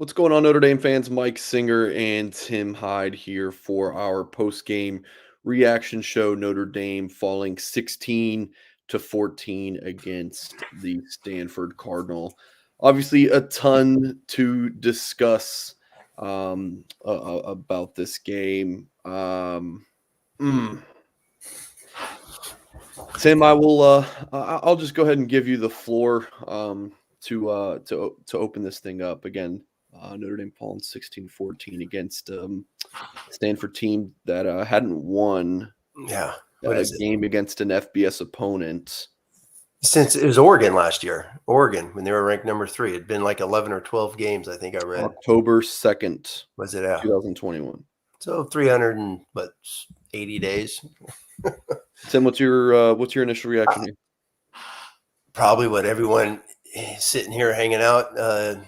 What's going on, Notre Dame fans? Mike Singer and Tim Hyde here for our post-game reaction show. Notre Dame falling 16-14 against the Stanford Cardinal. Obviously, a ton to discuss about this game. Mm. Tim, I'll just go ahead and give you the floor to open this thing up again. Notre Dame falling 16-14 against Stanford team that hadn't won Yeah. What a is it? game against an FBS opponent. Since it was Oregon last year. Oregon, when they were ranked number 3. It'd been like 11 or 12 games, I think I read. October 2nd, Was it out? 2021. So 380 days. Tim, what's your initial reaction here? Probably what everyone sitting here hanging out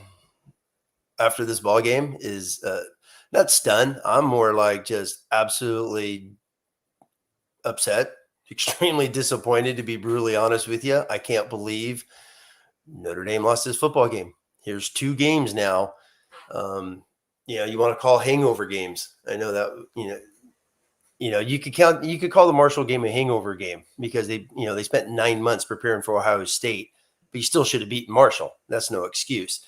after this ball game is not stunned. I'm more like just absolutely upset, extremely disappointed, to be brutally honest with you. I can't believe Notre Dame lost this football game. Here's 2 games now. You want to call hangover games. I know that, you could call the Marshall game a hangover game because they spent 9 months preparing for Ohio State, but you still should have beaten Marshall. That's no excuse.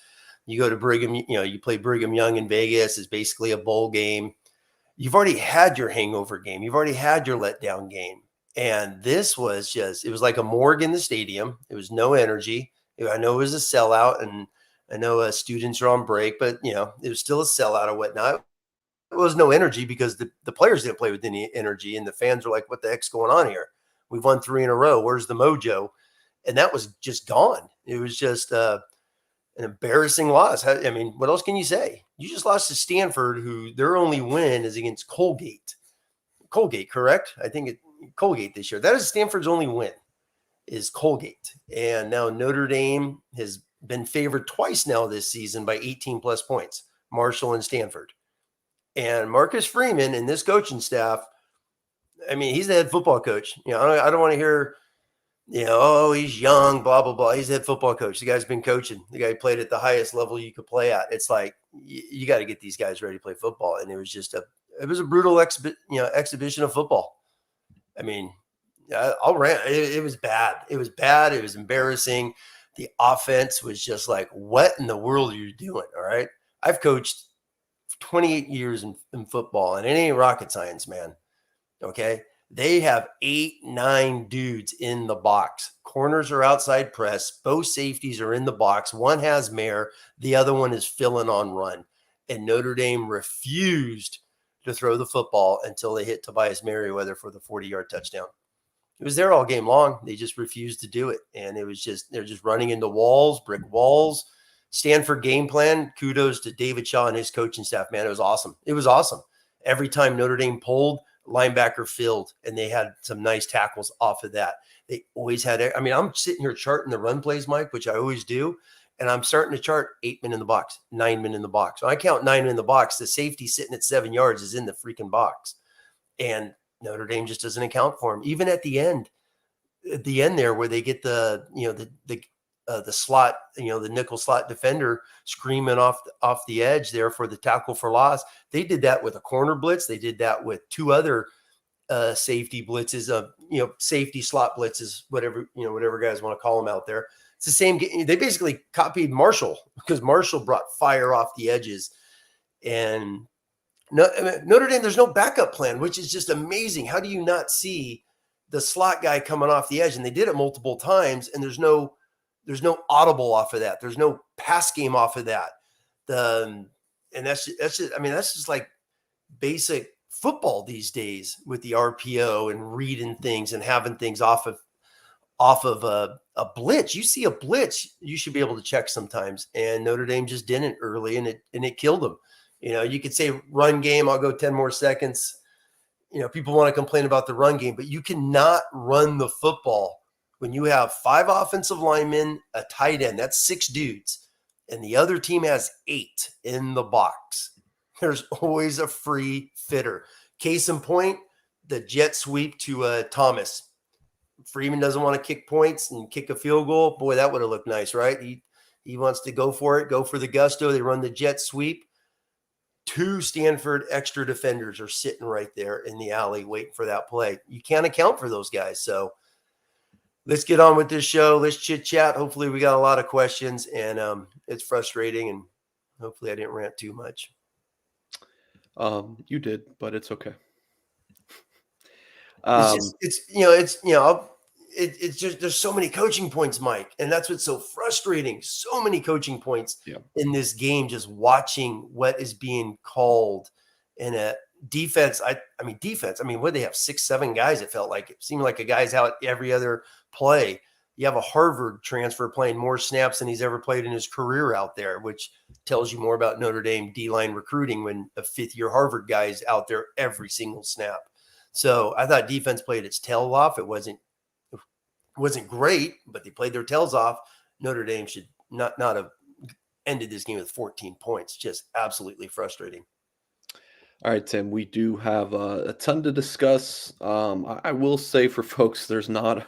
You go to Brigham, you play Brigham Young in Vegas. It's basically a bowl game. You've already had your hangover game. You've already had your letdown game. And this was it was like a morgue in the stadium. It was no energy. I know it was a sellout, and I know students are on break, but, it was still a sellout or whatnot. It was no energy because the players didn't play with any energy, and the fans were like, what the heck's going on here? We've won 3 in a row. Where's the mojo? And that was just gone. It was just an embarrassing loss. I mean, what else can you say? You just lost to Stanford, who their only win is against Colgate. Colgate, correct? I think Colgate this year. That is Stanford's only win, is Colgate. And now Notre Dame has been favored twice now this season by 18-plus points, Marshall and Stanford. And Marcus Freeman and this coaching staff, I mean, he's the head football coach. I don't want to hear, oh, he's young, blah, blah, blah. He's the head football coach. The guy's been coaching. The guy played at the highest level you could play at. It's like, you got to get these guys ready to play football. And it was a brutal exhibition of football. I mean, it was bad. It was bad. It was embarrassing. The offense was just like, what in the world are you doing? All right. I've coached 28 years in football, and it ain't rocket science, man. Okay. They have 8, 9 dudes in the box. Corners are outside press. Both safeties are in the box. One has Mayer. The other one is filling on run. And Notre Dame refused to throw the football until they hit Tobias Meriweather for the 40-yard touchdown. It was there all game long. They just refused to do it. And they're just running into walls, brick walls. Stanford game plan, kudos to David Shaw and his coaching staff, man. It was awesome. It was awesome. Every time Notre Dame pulled, linebacker filled, and they had some nice tackles off of that. They always had, I'm sitting here charting the run plays, Mike, which I always do, and I'm starting to chart 8 men in the box, 9 men in the box. When I count 9 men in the box, the safety sitting at 7 yards is in the freaking box. And Notre Dame just doesn't account for him. Even at the end there where they get the slot, the nickel slot defender screaming off the edge there for the tackle for loss. They did that with a corner blitz. They did that with 2 other safety blitzes, safety slot blitzes, whatever guys want to call them out there. It's the same game. They basically copied Marshall because Marshall brought fire off the edges. And Notre Dame, there's no backup plan, which is just amazing. How do you not see the slot guy coming off the edge? And they did it multiple times, and there's no audible off of that. There's no pass game off of that. And that's just like basic football these days with the RPO and reading things and having things off of a blitz. You see a blitz, you should be able to check sometimes. And Notre Dame just didn't early, and it killed them. You could say run game. I'll go 10 more seconds. People want to complain about the run game, but you cannot run the football when you have 5 offensive linemen, a tight end, that's 6 dudes, and the other team has 8 in the box. There's always a free fitter. Case in point, the jet sweep to Thomas. Freeman doesn't want to kick points and kick a field goal. Boy, that would have looked nice, right? He wants to go for it, go for the gusto. They run the jet sweep. 2 Stanford extra defenders are sitting right there in the alley waiting for that play. You can't account for those guys. So let's get on with this show. Let's chit chat. Hopefully we got a lot of questions, and it's frustrating, and hopefully I didn't rant too much. You did, but it's okay. It's just, it's just, there's so many coaching points, Mike. And that's what's so frustrating. So many coaching points Yeah. in this game, just watching what is being called in a defense. I mean, defense. I mean, what, they have 6, 7 guys. It felt like, it seemed like a guy's out every other play. You have a Harvard transfer playing more snaps than he's ever played in his career out there, which tells you more about Notre Dame D-line recruiting when a 5th-year Harvard guy is out there every single snap. So I thought defense played its tail off. It wasn't great, but they played their tails off. Notre Dame should not have ended this game with 14 points. Just absolutely frustrating. All right, Tim, we do have a ton to discuss. I will say for folks, there's not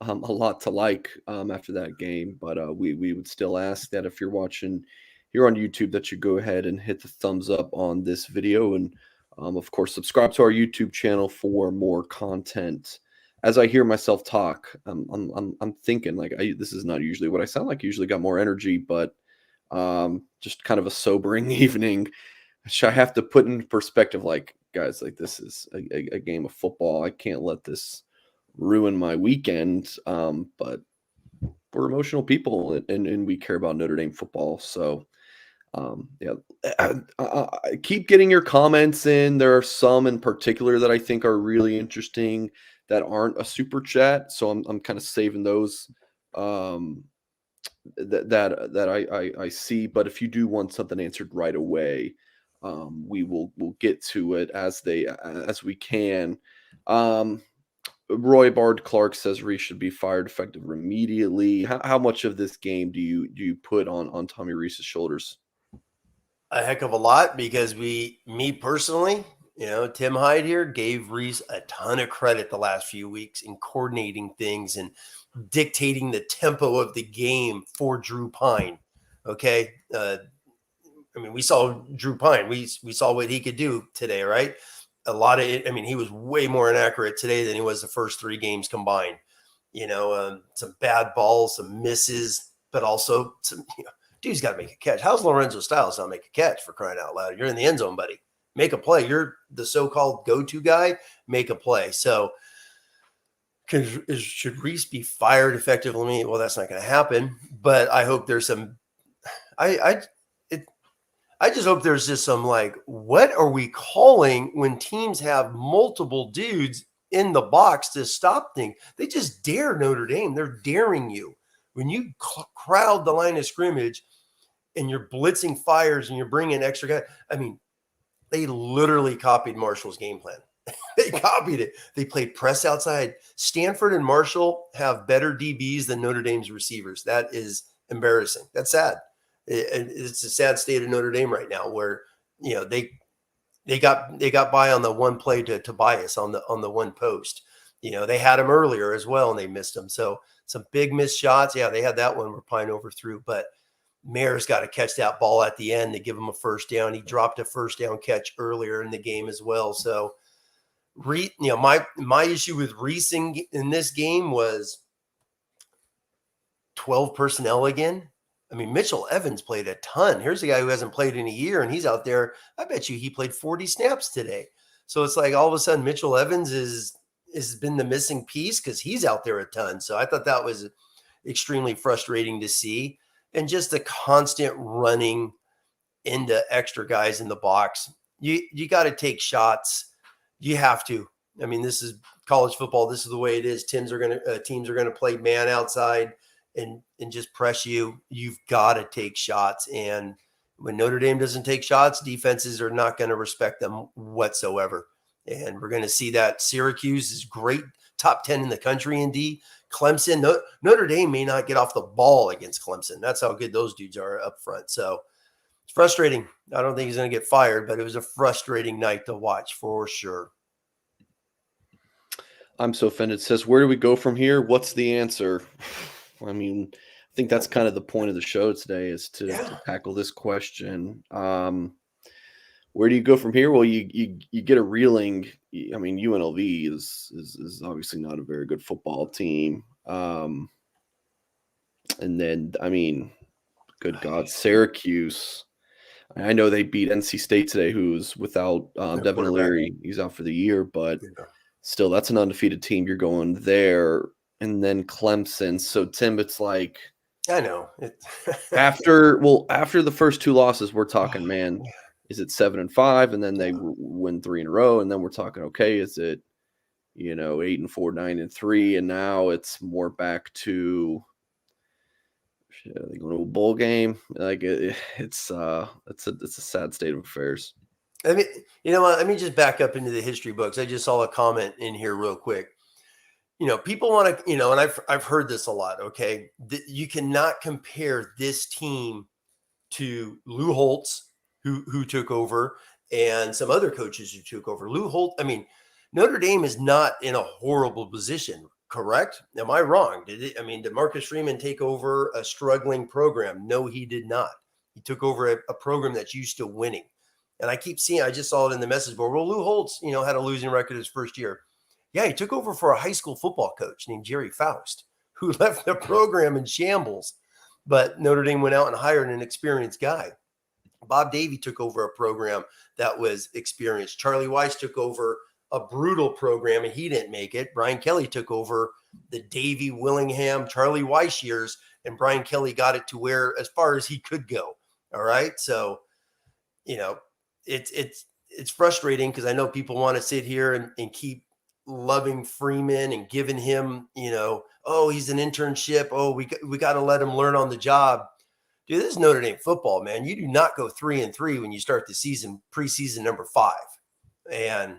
a lot to like after that game, but we would still ask that if you're watching here on YouTube, that you go ahead and hit the thumbs up on this video, and of course, subscribe to our YouTube channel for more content. As I hear myself talk, I'm thinking like this is not usually what I sound like. I usually got more energy, but just kind of a sobering evening. Which I have to put in perspective, like, guys, like, this is a game of football. I can't let this ruin my weekend. But we're emotional people, and we care about Notre Dame football. So, yeah, keep getting your comments in. There are some in particular that I think are really interesting that aren't a super chat. So I'm kind of saving those. That I see. But if you do want something answered right away, we'll get to it as we can. Roy Bard Clark says Reese should be fired effective immediately. How much of this game do you put on Tommy Reese's shoulders? A heck of a lot, because me personally, Tim Hyde here gave Reese a ton of credit the last few weeks in coordinating things and dictating the tempo of the game for Drew Pine. Okay. I mean, we saw Drew Pine. We saw what he could do today, right? A lot of it. I mean, he was way more inaccurate today than he was the first 3 games combined. Some bad balls, some misses, but also some, dude's got to make a catch. How's Lorenzo Styles not make a catch, for crying out loud? You're in the end zone, buddy. Make a play. You're the so-called go-to guy. Make a play. So should Reese be fired effectively? Well, that's not going to happen. But I hope there's some. I just hope there's just some, like, what are we calling when teams have multiple dudes in the box to stop things? They just dare Notre Dame. They're daring you. When you crowd the line of scrimmage and you're blitzing fires and you're bringing extra guys, I mean, they literally copied Marshall's game plan. They copied it. They played press outside. Stanford and Marshall have better DBs than Notre Dame's receivers. That is embarrassing. That's sad. It's a sad state of Notre Dame right now, where they got by on the one play to Tobias on the one post. They had him earlier as well, and they missed him. So some big missed shots. Yeah, they had that one where Pine overthrew, but Mayer's got to catch that ball at the end to give him a first down. He dropped a first down catch earlier in the game as well. So, my issue with Reese in this game was 12 personnel again. I mean, Mitchell Evans played a ton. Here's a guy who hasn't played in a year, and he's out there. I bet you he played 40 snaps today. So it's like all of a sudden Mitchell Evans has been the missing piece because he's out there a ton. So I thought that was extremely frustrating to see. And just the constant running into extra guys in the box. You got to take shots. You have to. I mean, this is college football. This is the way it is. Teams are going to play man outside and just press you. You've got to take shots. And when Notre Dame doesn't take shots, defenses are not going to respect them whatsoever. And we're going to see that. Syracuse is great, top 10 in the country in D. Clemson, Notre Dame may not get off the ball against Clemson. That's how good those dudes are up front. So it's frustrating. I don't think he's going to get fired, but it was a frustrating night to watch for sure. I'm so offended. It says, where do we go from here? What's the answer? I mean, think that's kind of the point of the show today is Yeah. to tackle this question. Where do you go from here? Well, you get a reeling. I mean, UNLV is obviously not a very good football team. And then, I mean, good God, Syracuse. I know they beat NC State today, who's without No Devin quarterback. O'Leary. He's out for the year, but Yeah. still, that's an undefeated team. You're going there, and then Clemson. So, Tim, it's like I know. after the first two losses, we're talking, man, is it 7-5, and then they win three in a row, and then we're talking, okay, is it 8-4, 9-3, and now it's more back to are they going to a bowl game? Like it's a sad state of affairs. I mean, you know what? Let me just back up into the history books. I just saw a comment in here real quick. People want to, and I've heard this a lot. Okay, you cannot compare this team to Lou Holtz, who took over, and some other coaches who took over. Lou Holtz. I mean, Notre Dame is not in a horrible position. Correct? Am I wrong? Did Marcus Freeman take over a struggling program? No, he did not. He took over a program that's used to winning. And I keep seeing, I just saw it in the message board. Well, Lou Holtz, had a losing record his first year. Yeah, he took over for a high school football coach named Jerry Faust, who left the program in shambles. But Notre Dame went out and hired an experienced guy. Bob Davie took over a program that was experienced. Charlie Weiss took over a brutal program, and he didn't make it. Brian Kelly took over the Davie, Willingham, Charlie Weiss years, and Brian Kelly got it to where as far as he could go. All right. So, it's frustrating because I know people want to sit here and keep loving Freeman and giving him, oh, he's an internship. Oh, we got to let him learn on the job. Dude, this is Notre Dame football, man. You do not go 3-3 when you start the season, preseason number 5. And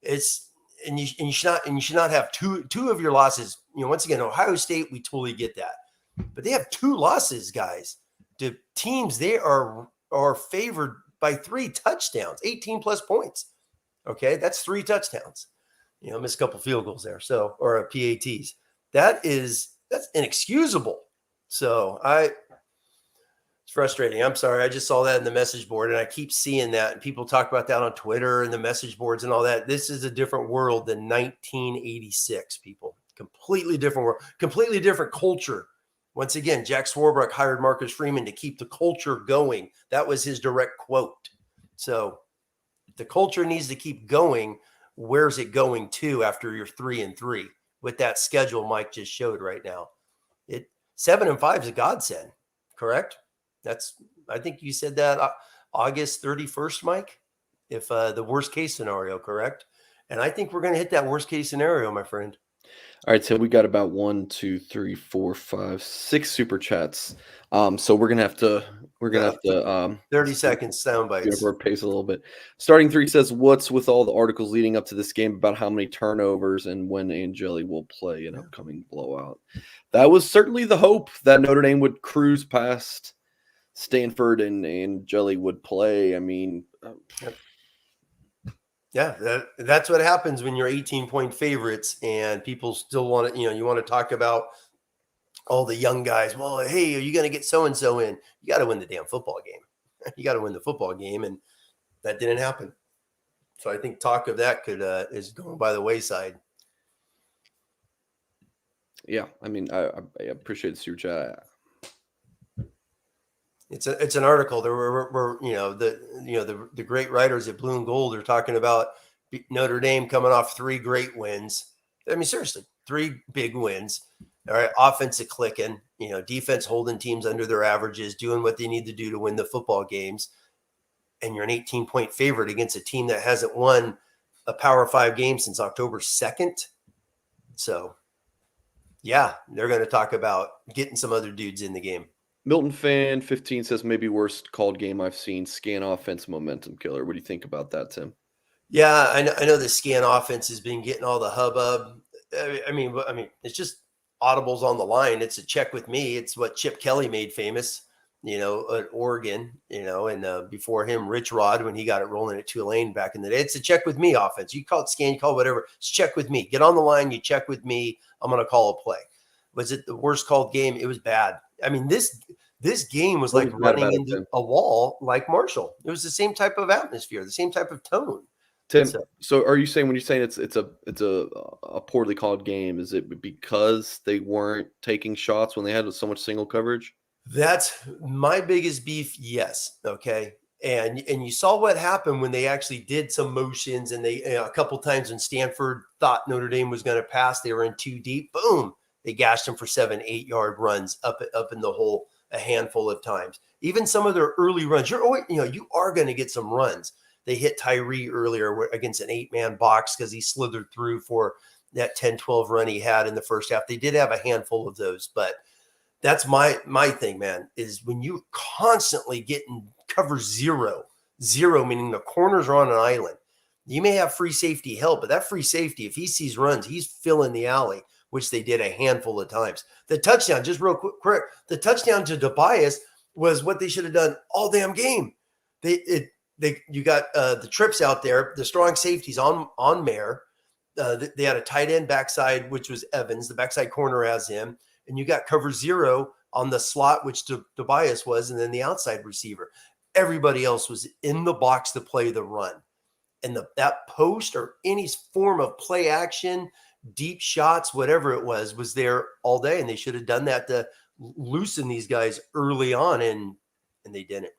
you should not have two of your losses. Once again, Ohio State, we totally get that. But they have 2 losses, guys, to teams they are favored by 3 touchdowns, 18 plus points. Okay, that's 3 touchdowns. Missed a couple field goals there, or PATs. That's inexcusable. So it's frustrating. I'm sorry. I just saw that in the message board, and I keep seeing that. And people talk about that on Twitter and the message boards and all that. This is a different world than 1986, people. Completely different world, completely different culture. Once again, Jack Swarbrick hired Marcus Freeman to keep the culture going. That was his direct quote. So if the culture needs to keep going, where's it going to after you're 3-3 with that schedule Mike just showed right now? 7-5 is a godsend, correct? I think you said that August 31st, Mike, if the worst case scenario, correct? And I think we're going to hit that worst case scenario, my friend. All right, so we got about 1, 2, 3, 4, 5, 6 super chats. So we're gonna have to 30 seconds sound bites. Our pace a little bit. Starting 3 says, "What's with all the articles leading up to this game about how many turnovers and when Angeli will play an upcoming blowout?" That was certainly the hope that Notre Dame would cruise past Stanford and Angeli would play. I mean. Yeah, that's what happens when you're 18-point favorites and people still want to, you want to talk about all the young guys. Well, hey, are you going to get so-and-so in? You got to win the damn football game. You got to win the football game, and that didn't happen. So I think talk of that is going by the wayside. Yeah, I mean, I appreciate the super chat. It's an article. There were the great writers at Blue and Gold are talking about Notre Dame coming off 3 great wins. I mean, seriously, 3 big wins. All right, offense clicking, defense holding teams under their averages, doing what they need to do to win the football games. And you're an 18-point favorite against a team that hasn't won a Power 5 game since October 2nd. So, yeah, they're going to talk about getting some other dudes in the game. Milton Fan 15 says, maybe worst called game I've seen. Scan offense momentum killer. What do you think about that, Tim? Yeah, I know the scan offense has been getting all the hubbub. I mean, it's just audibles on the line. It's a check with me. It's what Chip Kelly made famous, at Oregon, and before him, Rich Rod, when he got it rolling at Tulane back in the day. It's a check with me offense. You call it scan, you call it whatever. It's check with me. Get on the line. You check with me. I'm going to call a play. Was it the worst called game? It was bad. I mean, this game was What like was bad running about it, into Tim? a wall like Marshall. It was the same type of atmosphere, the same type of tone. Tim, So so are you saying when you're saying it's a poorly called game, is it because they weren't taking shots when they had so much single coverage? that's my biggest beef. Yes. Okay. And you saw what happened when they actually did some motions, and they a couple times when Stanford thought Notre Dame was going to pass, they were in too deep. Boom, they gashed them for 7-8 yard runs up in the hole a handful of times. Even some of their early runs, you are going to get some runs. They hit Tyree earlier against an 8-man box because he slithered through for that 10-12 run he had in the first half. They did have a handful of those, but that's my thing, man, is when you constantly get in cover zero, meaning the corners are on an island. You may have free safety help, but that free safety, if he sees runs, he's filling the alley, which they did a handful of times. The touchdown, just real quick, the touchdown to Tobias was what they should have done all damn game. You got the trips out there, the strong safeties on Mayer. They had a tight end backside, which was Evans. The backside corner has him, and you got cover zero on the slot, which Tobias was, and then the outside receiver. Everybody else was in the box to play the run. And that post or any form of play action, deep shots, whatever it was there all day. And they should have done that to loosen these guys early on, and they didn't.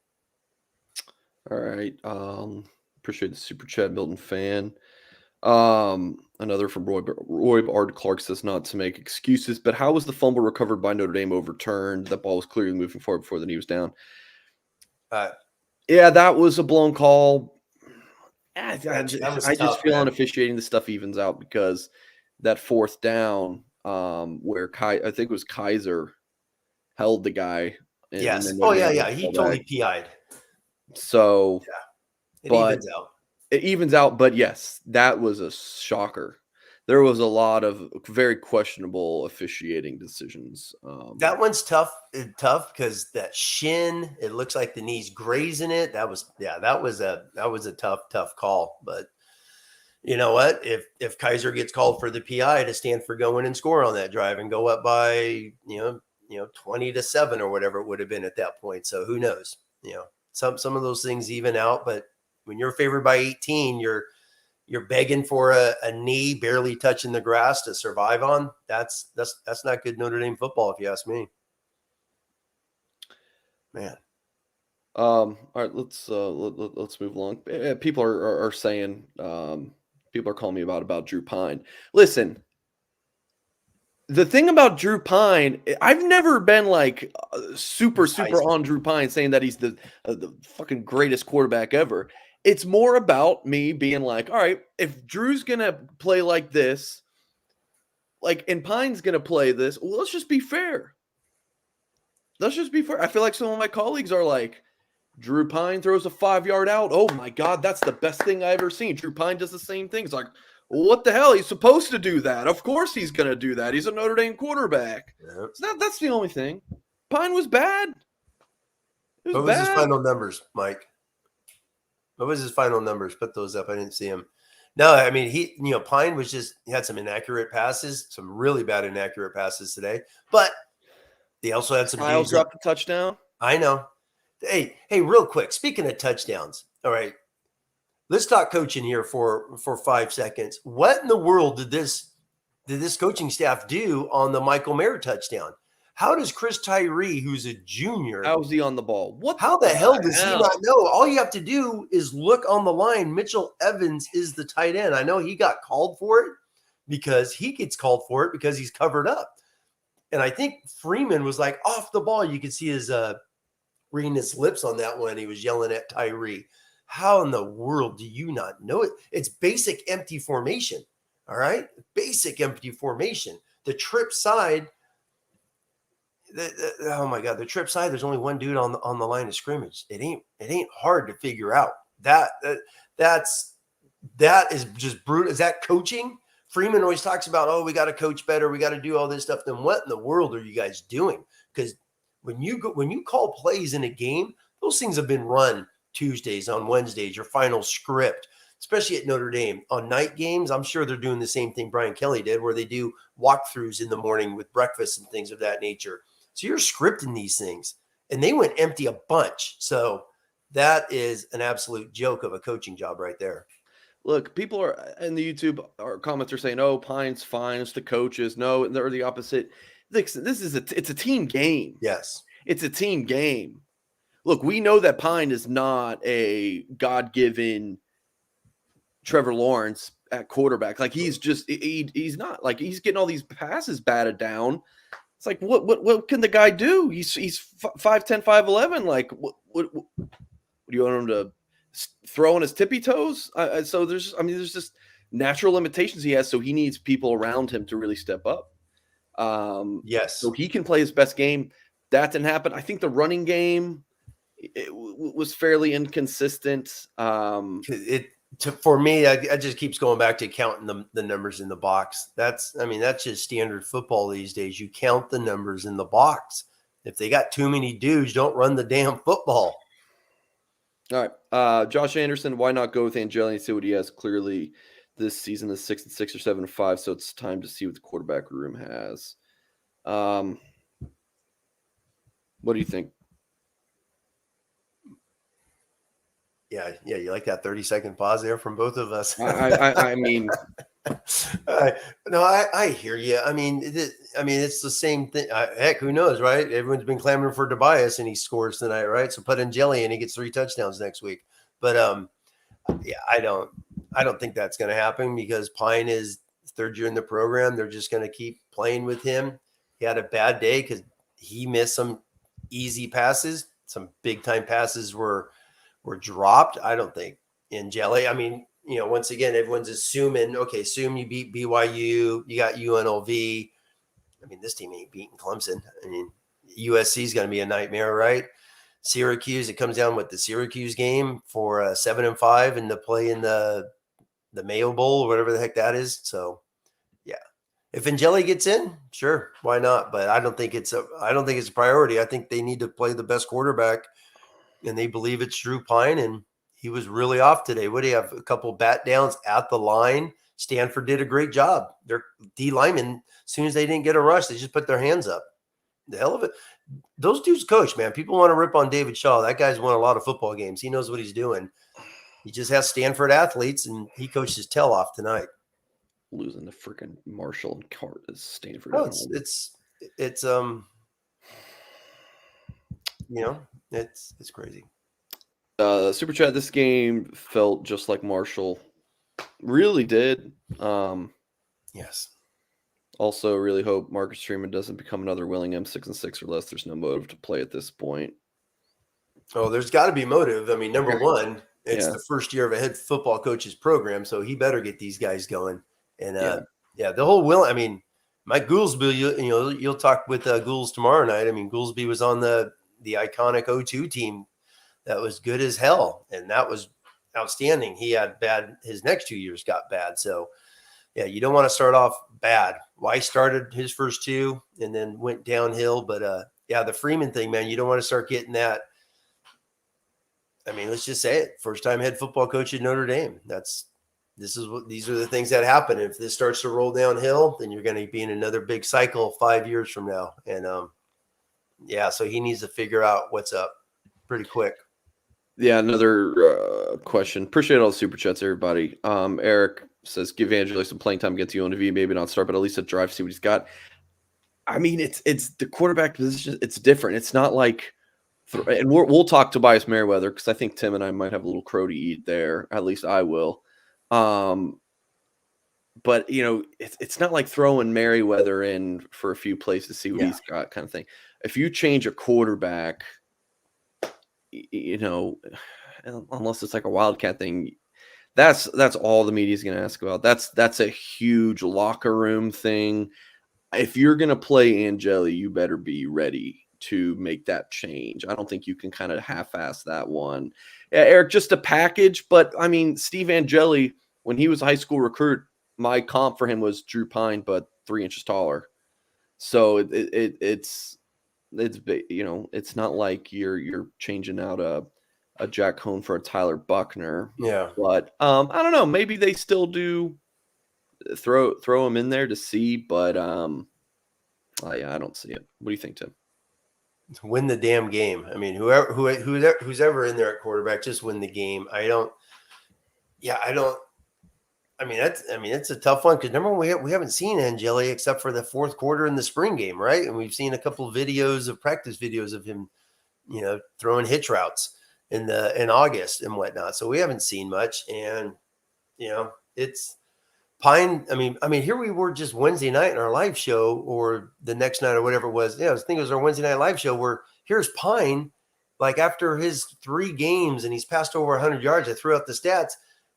All right. Appreciate the super chat, Milton fan. Another from Roy Ard Clark says not to make excuses, but how was the fumble recovered by Notre Dame overturned? That ball was clearly moving forward before the knee was down. Yeah, that was a blown call. I just feel on officiating the stuff evens out because that fourth down, where I think it was Kaiser held the guy. Yes. He totally PI'd. So, yeah, evens out. It evens out, but yes, that was a shocker. There was a lot of very questionable officiating decisions. That one's tough because that shin, it looks like the knee's grazing it. That was a tough call. But you know what? If Kaiser gets called for the PI to Stanford go in and score on that drive and go up by 20-7 or whatever it would have been at that point. So who knows? Some of those things even out, but when you're favored by 18, you're begging for a knee barely touching the grass to survive on. That's not good Notre Dame football, if you ask me. Man. All right, let's move along. People are saying people are calling me about Drew Pine. Listen, the thing about Drew Pine, I've never been like super on Drew Pine saying that he's the fucking greatest quarterback ever. It's more about me being like, all right, if Drew's gonna play like this, and Pine's gonna play this, well, let's just be fair. Let's just be fair. I feel like some of my colleagues are like, Drew Pine throws a 5-yard out. Oh my God, that's the best thing I've ever seen. Drew Pine does the same thing. It's like, well, what the hell? He's supposed to do that. Of course he's gonna do that. He's a Notre Dame quarterback. Yep. So that's the only thing. Pine was bad. What was his final numbers, Mike? What was his final numbers? Put those up. I didn't see him. No, I mean, Pine was he had some inaccurate passes, some really bad inaccurate passes today, but they also had some Miles dropped a touchdown. I know. Hey, real quick. Speaking of touchdowns, all right, let's talk coaching here for 5 seconds. What in the world did this coaching staff do on the Michael Mayer touchdown? How does Chris Tyree, who's a junior, how was he on the ball? How the hell does he not know? All you have to do is look on the line. Mitchell Evans is the tight end. I know he got called for it because he's covered up. And I think Freeman was like off the ball. You could see his reading his lips on that one. He was yelling at Tyree. How in the world do you not know it? It's basic empty formation. All right. Basic empty formation. The trip side. Oh my God, the trip side, there's only one dude on the line of scrimmage. It ain't hard to figure out. That is just brutal. Is that coaching? Freeman always talks about, oh, we got to coach better. We got to do all this stuff. Then what in the world are you guys doing? Because when you call plays in a game, those things have been run Tuesdays, on Wednesdays, your final script. especially at Notre Dame on night games. I'm sure they're doing the same thing Brian Kelly did, where they do walkthroughs in the morning with breakfast and things of that nature. So you're scripting these things, and they went empty a bunch. So that is an absolute joke of a coaching job right there. Look, people are in the YouTube or comments are saying, "Oh, Pine's fine. It's the coaches." No, they're the opposite. This is it's a team game. Yes. It's a team game. Look, we know that Pine is not a God-given Trevor Lawrence at quarterback. Like he's just he's not like he's getting all these passes batted down. It's like what can the guy do? He's 5'10", 5'11". Like what do you want him to throw on his tippy toes? So there's just natural limitations he has. So he needs people around him to really step up. Yes. So he can play his best game. That didn't happen. I think the running game was fairly inconsistent. For me, it just keeps going back to counting the numbers in the box. That's just standard football these days. You count the numbers in the box. If they got too many dudes, don't run the damn football. All right. Josh Anderson, why not go with Angeli and see what he has? Clearly, this season is 6-6 or 7-5, so it's time to see what the quarterback room has. What do you think? Yeah, you like that 30-second pause there from both of us. I mean, no, I hear you. I mean, it's the same thing. Heck, who knows, right? Everyone's been clamoring for Tobias, and he scores tonight, right? So put in Jelly, and he gets 3 touchdowns next week. But yeah, I don't think that's going to happen because Pine is third year in the program. They're just going to keep playing with him. He had a bad day because he missed some easy passes. Some big time passes were dropped. I don't think in Jelly. I mean, once again, everyone's assuming, okay, assume you beat BYU, you got UNLV. I mean, this team ain't beating Clemson. I mean, USC is going to be a nightmare, right? Syracuse, it comes down with the Syracuse game for 7-5 and to play in the Mayo Bowl or whatever the heck that is. So, yeah, if Angeli gets in, sure, why not? But I don't think it's a priority. I think they need to play the best quarterback, and they believe it's Drew Pine, and he was really off today. What do you have? A couple bat downs at the line. Stanford did a great job. Their D linemen, as soon as they didn't get a rush, they just put their hands up. The hell of it. Those dudes coach, man. People want to rip on David Shaw. That guy's won a lot of football games. He knows what he's doing. He just has Stanford athletes, and he coached his tail off tonight. Losing to freaking Marshall and Cart is Stanford. No, it's crazy. Super chat. This game felt just like Marshall. Really did. Yes. Also, really hope Marcus Freeman doesn't become another Willingham 6-6 or less. There's no motive to play at this point. Oh, there's got to be motive. I mean, number one, it's the first year of a head football coach's program, so he better get these guys going. And the whole I mean, Mike Goolsby, you'll talk with Ghouls tomorrow night. I mean, Goolsby was on the iconic 0-2 team that was good as hell, and that was outstanding. He had his next 2 years got bad. So, yeah, you don't want to start off bad. Weiss started his first 2 and then went downhill. But, the Freeman thing, man, you don't want to start getting that. I mean, let's just say it. First-time head football coach at Notre Dame. These are the things that happen. If this starts to roll downhill, then you're going to be in another big cycle 5 years from now. And, so he needs to figure out what's up pretty quick. Yeah, another question. Appreciate all the super chats, everybody. Eric says, give Angeli some playing time against UNLV, maybe not start, but at least a drive, see what he's got. I mean, it's the quarterback position. It's different. It's not like, and we'll talk Tobias Meriweather because I think Tim and I might have a little crow to eat there. At least I will. But it's not like throwing Meriweather in for a few plays to see what he's got, kind of thing. If you change a quarterback, unless it's like a wildcat thing, that's all the media is going to ask about. That's a huge locker room thing. If you're going to play Angeli, you better be ready to make that change. I don't think you can kind of half-ass that one. Yeah, Eric, just a package, but I mean, Steve Angeli, when he was a high school recruit, my comp for him was Drew Pine, but 3 inches taller. So it's not like you're changing out a a Jack Cohn for a Tyler Buckner. Yeah. But I don't know. Maybe they still do throw him in there to see, but yeah, I don't see it. What do you think, Tim? Win the damn game. I mean, who's ever in there at quarterback, just win the game. I don't. Yeah, I don't. I mean, it's a tough one because number one, we haven't seen Angeli except for the fourth quarter in the spring game, right? And we've seen a couple of practice videos of him, throwing hitch routes in August and whatnot. So we haven't seen much, and it's Pine. I mean, here we were just Wednesday night in our live show, or the next night, or whatever it was. Yeah, I think it was our Wednesday night live show where here's Pine, like after his 3 games, and he's passed over 100 yards. I threw out the stats.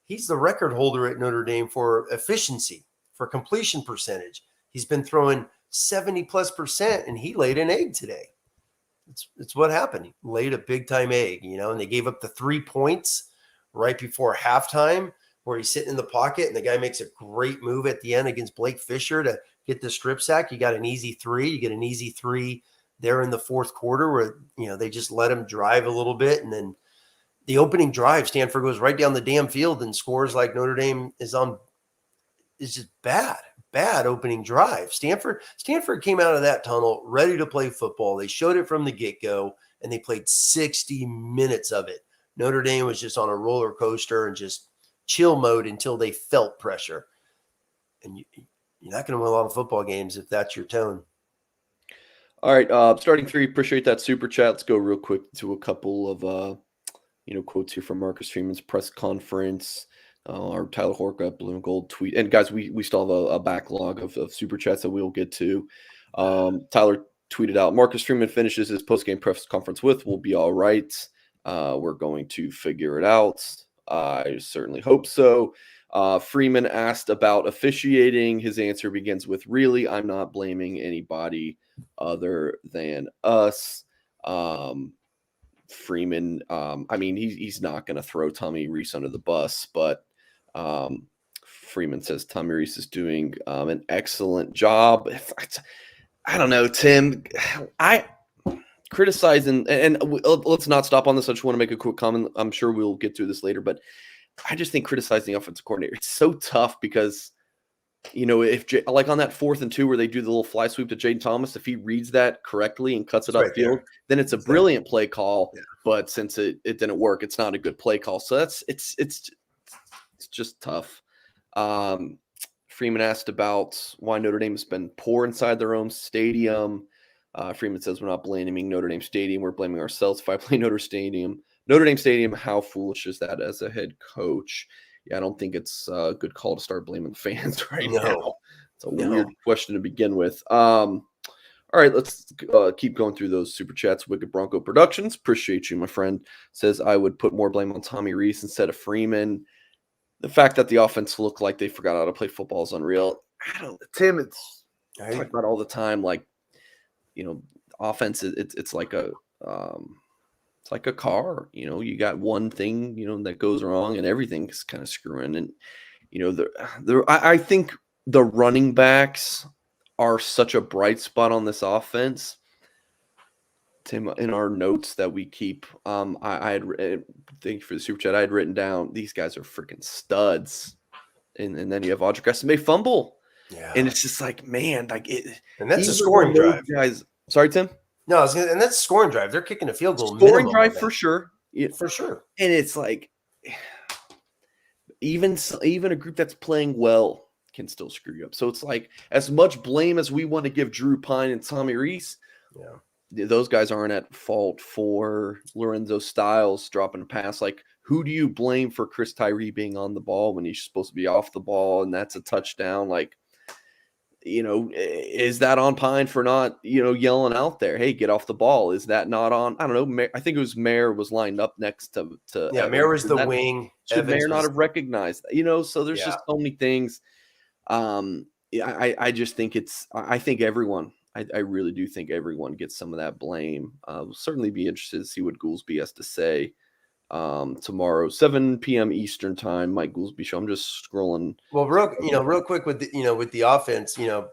He's the record holder at Notre Dame for efficiency, for completion percentage. He's been throwing 70+%, and he laid an egg today. It's what happened. He laid a big time egg, and they gave up the 3 points right before halftime, where he's sitting in the pocket and the guy makes a great move at the end against Blake Fisher to get the strip sack. You got an easy 3. You get an easy 3 there in the fourth quarter where, they just let him drive a little bit. And then the opening drive, Stanford goes right down the damn field and scores like Notre Dame is just bad opening drive. Stanford came out of that tunnel ready to play football. They showed it from the get-go, and they played 60 minutes of it. Notre Dame was just on a roller coaster and just chill mode until they felt pressure. And you're not going to win a lot of football games if that's your tone. All right, starting 3. Appreciate that super chat. Let's go real quick to a couple of quotes here from Marcus Freeman's press conference. Our Tyler Horka Blue and Gold tweet. And guys, we still have a backlog of super chats that we'll get to. Tyler tweeted out, Marcus Freeman finishes his post-game press conference with, "We'll be all right. We're going to figure it out. I certainly hope so." Freeman asked about officiating. His answer begins with, "Really, I'm not blaming anybody other than us." Freeman, he's not going to throw Tommy Rees under the bus, but Freeman says Tommy Rees is doing an excellent job. I don't know, Tim. I criticizing, and let's not stop on this. I just want to make a quick comment. I'm sure we'll get to this later, but I just think criticizing the offensive coordinator, it's so tough because, if like on that 4th and 2 where they do the little fly sweep to Jaden Thomas, if he reads that correctly and cuts it upfield, then it's a brilliant play call. Yeah. But since it didn't work, it's not a good play call. So it's just tough. Freeman asked about why Notre Dame has been poor inside their own stadium. Freeman says, "We're not blaming Notre Dame Stadium. We're blaming ourselves if I play Notre Dame Stadium. How foolish is that as a head coach?" Yeah, I don't think it's a good call to start blaming the fans now. It's a weird question to begin with. All right, let's keep going through those super chats. Wicked Bronco Productions, appreciate you, my friend. Says, "I would put more blame on Tommy Rees instead of Freeman. The fact that the offense looked like they forgot how to play football is unreal." Tim, it's talk about all the time. Like, offense, it's like a it's like a car. You got one thing that goes wrong, and everything's kind of screwing. And I think the running backs are such a bright spot on this offense. Tim, in our notes that we keep, I had thank you for the super chat. I had written down these guys are freaking studs, and then you have Audric Estimé fumble, and it's just like, man, like it. And that's a scoring drive, guys. Sorry, Tim. No, and that's a scoring drive. They're kicking a field goal. Scoring drive for sure, for sure. And it's like even a group that's playing well can still screw you up. So it's like as much blame as we want to give Drew Pine and Tommy Rees. Yeah. Those guys aren't at fault for Lorenzo Styles dropping a pass. Like, who do you blame for Chris Tyree being on the ball when he's supposed to be off the ball and that's a touchdown? Like, is that on Pine for not, yelling out there, "Hey, get off the ball"? Is that not on? I don't know. I think it was Mayer was lined up next to Evans. Mayer was the wing. Should Mayer not have recognized that? So there's just so many things. I just think I think everyone. I really do think everyone gets some of that blame. We'll certainly be interested to see what Goolsby has to say tomorrow, 7 p.m. Eastern time. Mike Goolsby show. I'm just scrolling. Well, real quick with the offense. I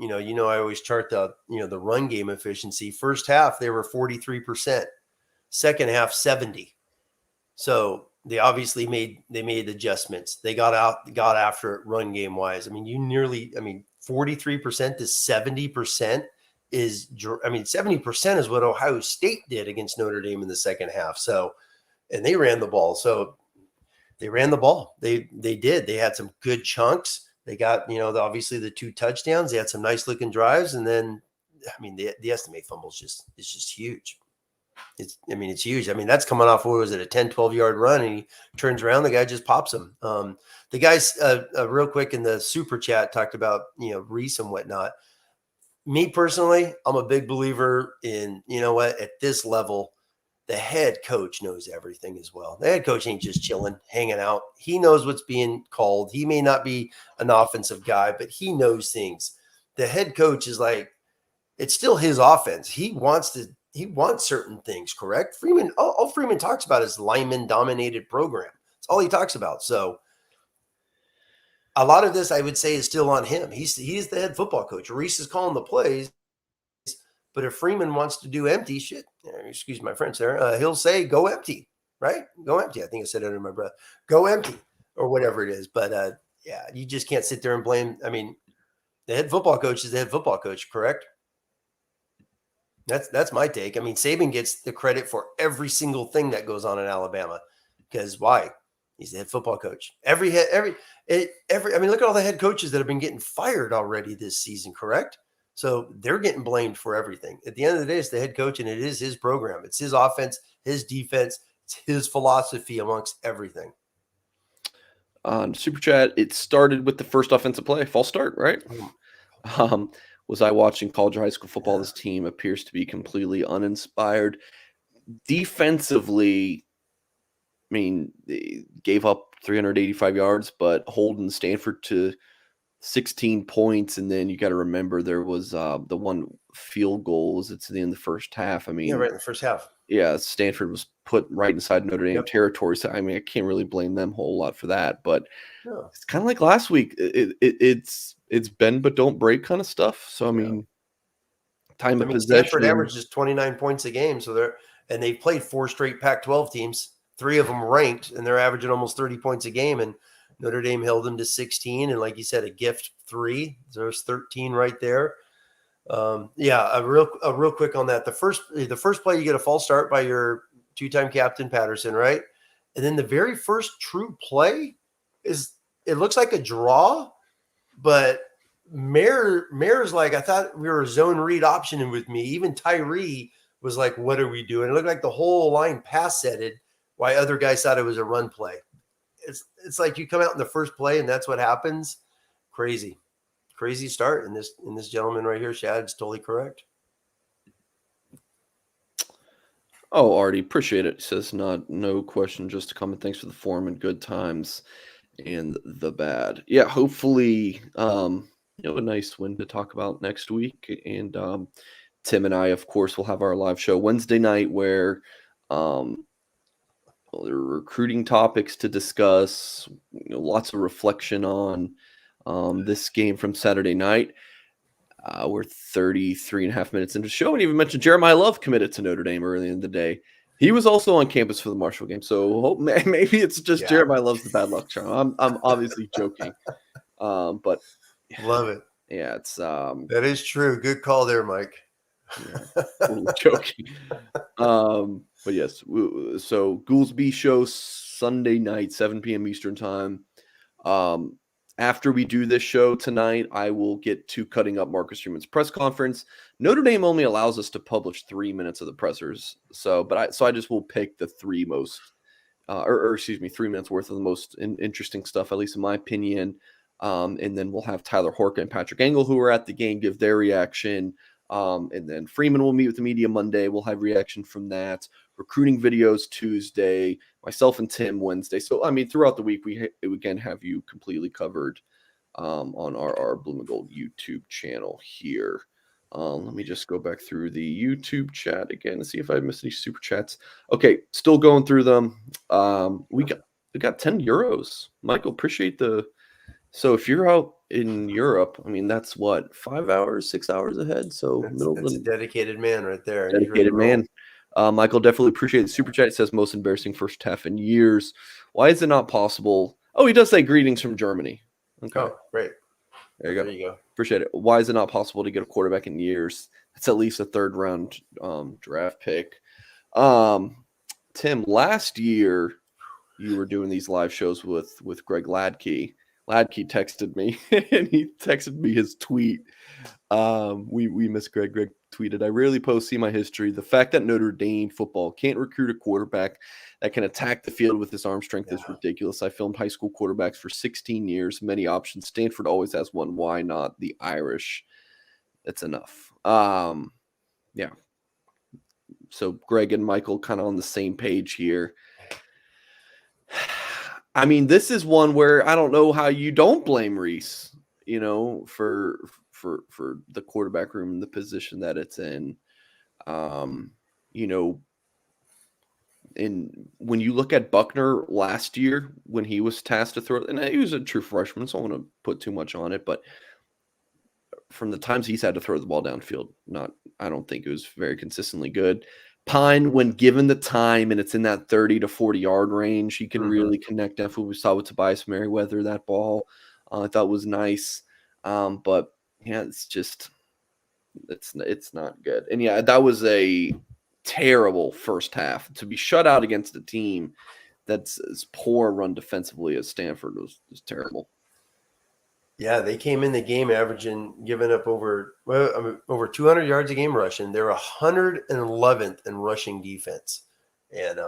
always chart the run game efficiency. First half they were 43%. Second half 70%. So they obviously made adjustments. They got after it run game wise. I mean, 43% to 70% is, 70% is what Ohio State did against Notre Dame in the second half. So, and they ran the ball. So they ran the ball. They did. They had some good chunks. They got, obviously the 2 touchdowns. They had some nice looking drives, and then, the estimate fumbles is just huge. It's huge. That's coming off, what was it, a 10, 12-yard run, and he turns around, the guy just pops him. The guys, real quick in the super chat talked about, Reese and whatnot. Me personally, I'm a big believer in, at this level, the head coach knows everything as well. The head coach ain't just chilling, hanging out. He knows what's being called. He may not be an offensive guy, but he knows things. The head coach is like, it's still his offense. He wants certain things, correct? Freeman, all Freeman talks about is lineman dominated program. That's all he talks about. So a lot of this, I would say, is still on him. He's the head football coach. Reese is calling the plays, but if Freeman wants to do empty shit, excuse my French there, he'll say, go empty, right? Go empty. I think I said it under my breath. Go empty or whatever it is. But yeah, you just can't sit there and blame. The head football coach is the head football coach, correct? That's my take. Saban gets the credit for every single thing that goes on in Alabama, because why? He's the head football coach. Look at all the head coaches that have been getting fired already this season, correct? So they're getting blamed for everything. At the end of the day, it's the head coach, and it is his program. It's his offense, his defense, it's his philosophy amongst everything. On Super Chat, it started with the first offensive play. False start, right? Was I watching college or high school football? This team appears to be completely uninspired. Defensively, they gave up 385 yards, but holding Stanford to 16 points. And then you got to remember there was the one field goal was at the end of the first half. right in the first half. Yeah, Stanford was put right inside Notre Dame territory. So, I can't really blame them a whole lot for that. But it's kind of like last week. It's bend but don't break kind of stuff. So, time of possession. Stanford averages 29 points a game. So they've played 4 straight Pac-12 teams, 3 of them ranked, and they're averaging almost 30 points a game. And Notre Dame held them to 16. And like you said, a gift 3. There's 13 right there. A real quick on that. The first play, you get a false start by your 2-time captain Patterson, right? And then the very first true play it looks like a draw, but Mayor's like, I thought we were a zone read optioning with me. Even Tyree was like, what are we doing? It looked like the whole line pass setted, why other guys thought it was a run play. It's like you come out in the first play and that's what happens. Crazy start. And this gentleman right here, Shad's totally correct. Oh, Artie, appreciate it. Says no question, just a comment. Thanks for the form and good times and the bad. Yeah, hopefully, a nice win to talk about next week. And Tim and I, of course, will have our live show Wednesday night where there are recruiting topics to discuss, lots of reflection on this game from Saturday night. We're 33 and a half minutes into the show, and even mentioned Jeremiah Love committed to Notre Dame early in the day. He was also on campus for the Marshall game, so maybe it's just Jeremiah Love's the bad luck charm. I'm obviously joking, but love it. Yeah, it's that is true. Good call there, Mike. Yeah, totally joking. But yes, so Goolsby show Sunday night, 7 p.m. Eastern time. After we do this show tonight, I will get to cutting up Marcus Freeman's press conference. Notre Dame only allows us to publish 3 minutes of the pressers. So I just will pick the 3 most, 3 minutes worth of the most interesting stuff, at least in my opinion. And then we'll have Tyler Horka and Patrick Engel, who are at the game, give their reaction. And then Freeman will meet with the media Monday. We'll have reaction from that. Recruiting videos Tuesday, myself and Tim Wednesday. So, throughout the week, we again have you completely covered on our Blue and Gold YouTube channel here. Let me just go back through the YouTube chat again and see if I missed any super chats. Okay, still going through them. We got 10 euros. Michael, appreciate the. So if you're out in Europe, that's what, 5 hours, 6 hours ahead. So that's a dedicated man right there. Dedicated man. Michael, definitely appreciate the super chat. It says most embarrassing first half in years. Why is it not possible? Oh, he does say greetings from Germany. Okay. Oh, great. There you go. There you go. Appreciate it. Why is it not possible to get a quarterback in years? That's at least a third round draft pick. Tim, last year you were doing these live shows with Greg Ladkey. Ladkey texted me and he texted me his tweet. We miss Greg. Greg tweeted, I rarely post see my history. The fact that Notre Dame football can't recruit a quarterback that can attack the field with his arm strength is ridiculous. I filmed high school quarterbacks for 16 years, many options. Stanford always has one. Why not the Irish? That's enough. Yeah. So Greg and Michael kind of on the same page here. I mean, this is one where I don't know how you don't blame Reese, for the quarterback room and the position that it's in. And when you look at Buckner last year, when he was tasked to throw, and he was a true freshman, so I don't want to put too much on it, but from the times he's had to throw the ball downfield, I don't think it was very consistently good. Pine, when given the time and it's in that 30 to 40 yard range, he can really connect. Definitely, we saw with Tobias Meriweather, that ball I thought was nice. But yeah, it's just it's not good. And yeah, that was a terrible first half. To be shut out against a team that's as poor run defensively as Stanford was terrible. Yeah, they came in the game giving up over 200 yards a game rushing. They're 111th in rushing defense, and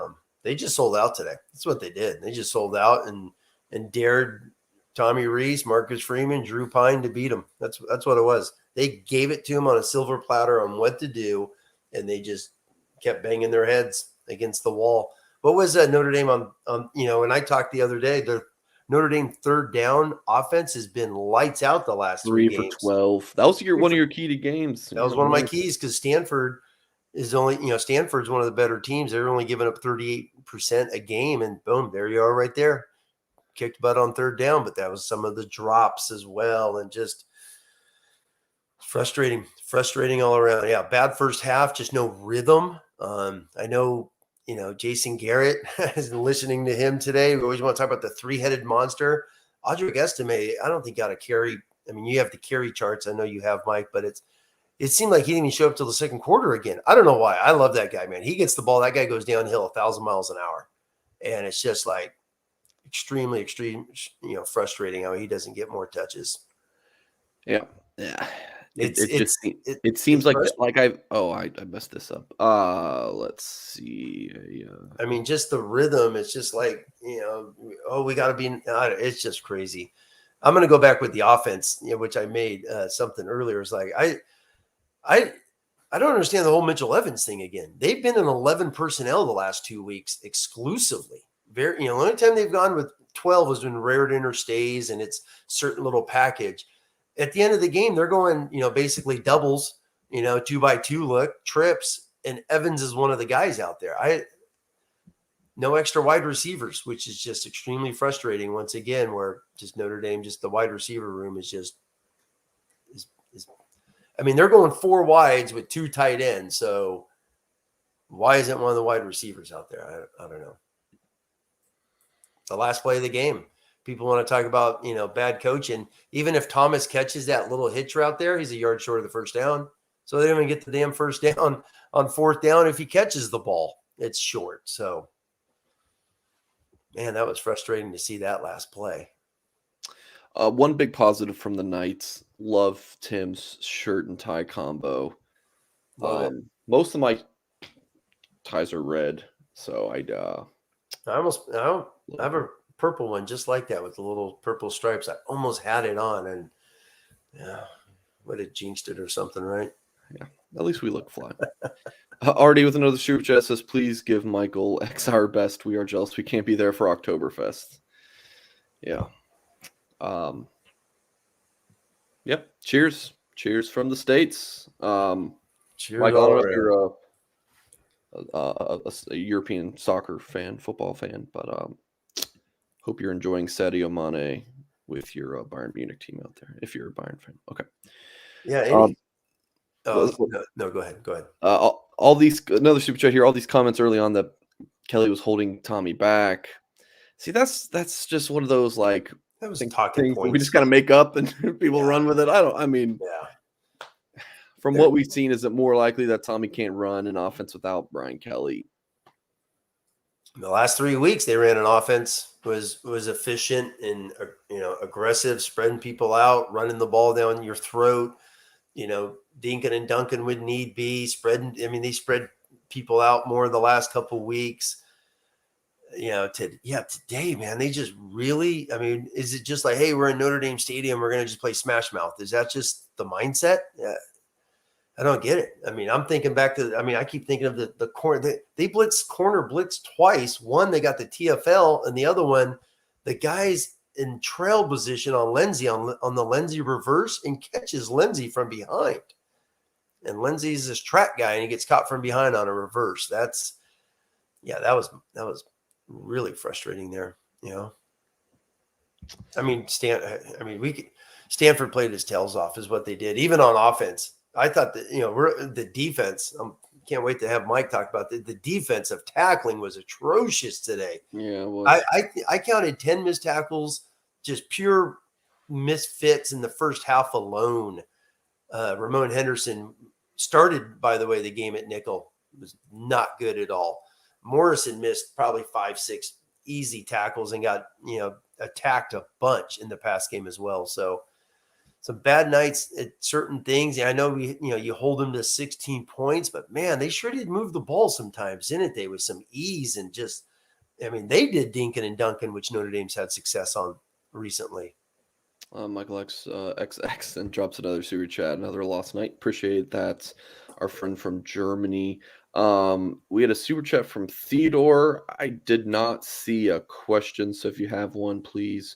they just sold out today. That's what they did. They just sold out and dared Tommy Reese, Marcus Freeman, Drew Pine to beat them. That's what it was. They gave it to him on a silver platter on what to do, and they just kept banging their heads against the wall. What was Notre Dame on? And I talked the other day. Notre Dame third down offense has been lights out the last 3 games. 3 for 12. That was one of your key to games. That was one of my keys because Stanford is Stanford's one of the better teams. They're only giving up 38% a game, and boom, there you are right there. Kicked butt on third down, but that was some of the drops as well, and just frustrating all around. Yeah, bad first half, just no rhythm. I know. Jason Garrett, listening to him today, we always want to talk about the three-headed monster. Audric Estime, I don't think got a carry. I mean, you have the carry charts. I know you have, Mike, but it seemed like he didn't even show up till the second quarter again. I don't know why. I love that guy, man. He gets the ball. That guy goes downhill 1,000 miles an hour. And it's just like extreme, frustrating how he doesn't get more touches. Yeah. It seems like I messed this up. Let's see. I mean, just the rhythm. It's just like, we got to be. It's just crazy. I'm going to go back with the offense, which I made something earlier. It's like I don't understand the whole Mitchell Evans thing again. They've been in 11 personnel the last 2 weeks exclusively. The only time they've gone with 12 was when Raritan or stays, and it's certain little package. At the end of the game, they're going, basically doubles, 2x2 look, trips, and Evans is one of the guys out there. No extra wide receivers, which is just extremely frustrating once again, where just Notre Dame, just the wide receiver room is just I mean, they're going 4 wides with 2 tight ends. So why isn't one of the wide receivers out there? I don't know. The last play of the game. People want to talk about, bad coaching. Even if Thomas catches that little hitch route there, he's a yard short of the first down. So they don't even get the damn first down on fourth down. If he catches the ball, it's short. So, man, that was frustrating to see that last play. One big positive from the Knights. Love Tim's shirt and tie combo. Most of my ties are red, so I have a purple one just like that with the little purple stripes. I almost had it on, and would have jinxed it or something, right? Yeah, at least we look fly. Artie with another super chat says, please give Michael X our best. We are jealous we can't be there for Oktoberfest. Yeah. Yep. Cheers from the States. Cheers. Michael, I don't know if you're a European soccer fan, football fan, but hope you're enjoying Sadio Mane with your Bayern Munich team out there. If you're a Bayern fan, okay. Yeah. No, go ahead. all these another super chat here. All these comments early on that Kelly was holding Tommy back. See, that's just one of those like That was things talking that we just points. got to make up and people Yeah, run with it. I mean, yeah. from There, what we've seen, is it more likely that Tommy can't run an offense without Brian Kelly? the last 3 weeks, they ran an offense was efficient and aggressive, spreading people out, running the ball down your throat. Dinkin and Duncan would need be spreading. I mean, they spread people out more the last couple weeks. Today, man, they just really. I mean, is it just like, hey, we're in Notre Dame Stadium, we're gonna just play Smash Mouth? Is that just the mindset? Yeah, I don't get it. I mean, I'm thinking back to. I mean, I keep thinking of the corner. They corner blitz twice. One, they got the TFL, and the other one, the guys in trail position on Lindsey on the Lindsey reverse and catches Lindsey from behind. And Lindsey's this track guy, and he gets caught from behind on a reverse. That was really frustrating there. I mean, Stanford played his tails off, is what they did, even on offense. I thought that the defense. Can't wait to have Mike talk about the defensive tackling was atrocious today. Yeah, it was. I counted 10 missed tackles, just pure misfits in the first half alone. Ramon Henderson started, by the way, the game at nickel. It was not good at all. Morrison missed probably 5-6 easy tackles and got attacked a bunch in the pass game as well. So some bad nights at certain things. I know you hold them to 16 points, but man, they sure did move the ball sometimes, didn't they? With some ease and just, I mean, they did Dinkin and Duncan, which Notre Dame's had success on recently. Michael XX and drops another super chat. Another lost night. Appreciate that. Our friend from Germany. We had a super chat from Theodore. I did not see a question, so if you have one, please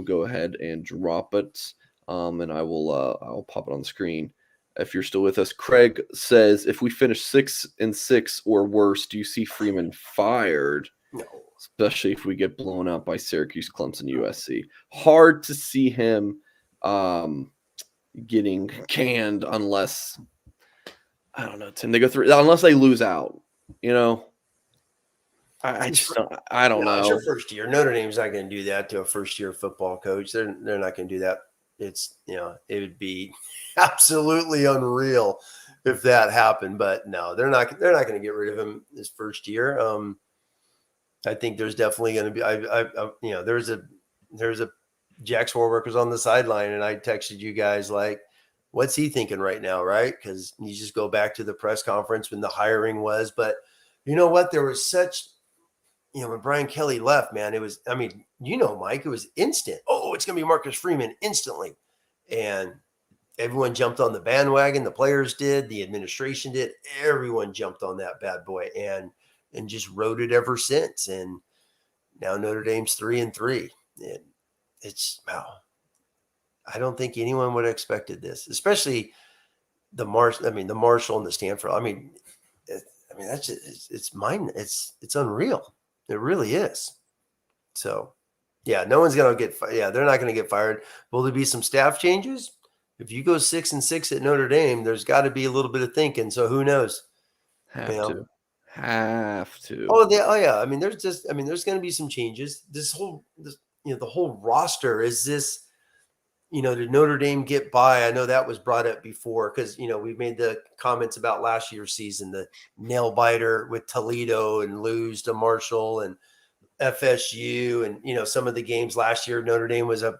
go ahead and drop it. And I'll pop it on the screen. If you're still with us, Craig says, if we finish 6-6 or worse, do you see Freeman fired? No. Especially if we get blown out by Syracuse, Clemson, USC. Hard to see him getting canned unless, I don't know, Tim, they go through, unless they lose out, I just don't, I don't know. It's your first year. Notre Dame's not going to do that to a first-year football coach. They're not going to do that. It's, it would be absolutely unreal if that happened. But no, they're not going to get rid of him this first year. I think there's definitely going to be, there's a Jack Swarbrick was on the sideline, and I texted you guys like, what's he thinking right now, right? Because you just go back to the press conference when the hiring was. But you know what? There was such, when Brian Kelly left, man, it was, I mean, Mike, it was instant. Oh, it's going to be Marcus Freeman instantly. And everyone jumped on the bandwagon. The players did. The administration did. Everyone jumped on that bad boy and just rode it ever since. And now Notre Dame's 3-3. And it's, wow. I don't think anyone would have expected this, especially the Marshall and the Stanford. That's just, it's unreal. It really is. So, yeah, no one's going to get fired. Yeah, they're not going to get fired. Will there be some staff changes? If you go 6-6 at Notre Dame, there's got to be a little bit of thinking. So who knows? Have to. Oh yeah. I mean, there's going to be some changes. The whole roster is this. Did Notre Dame get by? I know that was brought up before because, we made the comments about last year's season, the nail biter with Toledo and lose to Marshall and FSU. And, some of the games last year, Notre Dame was a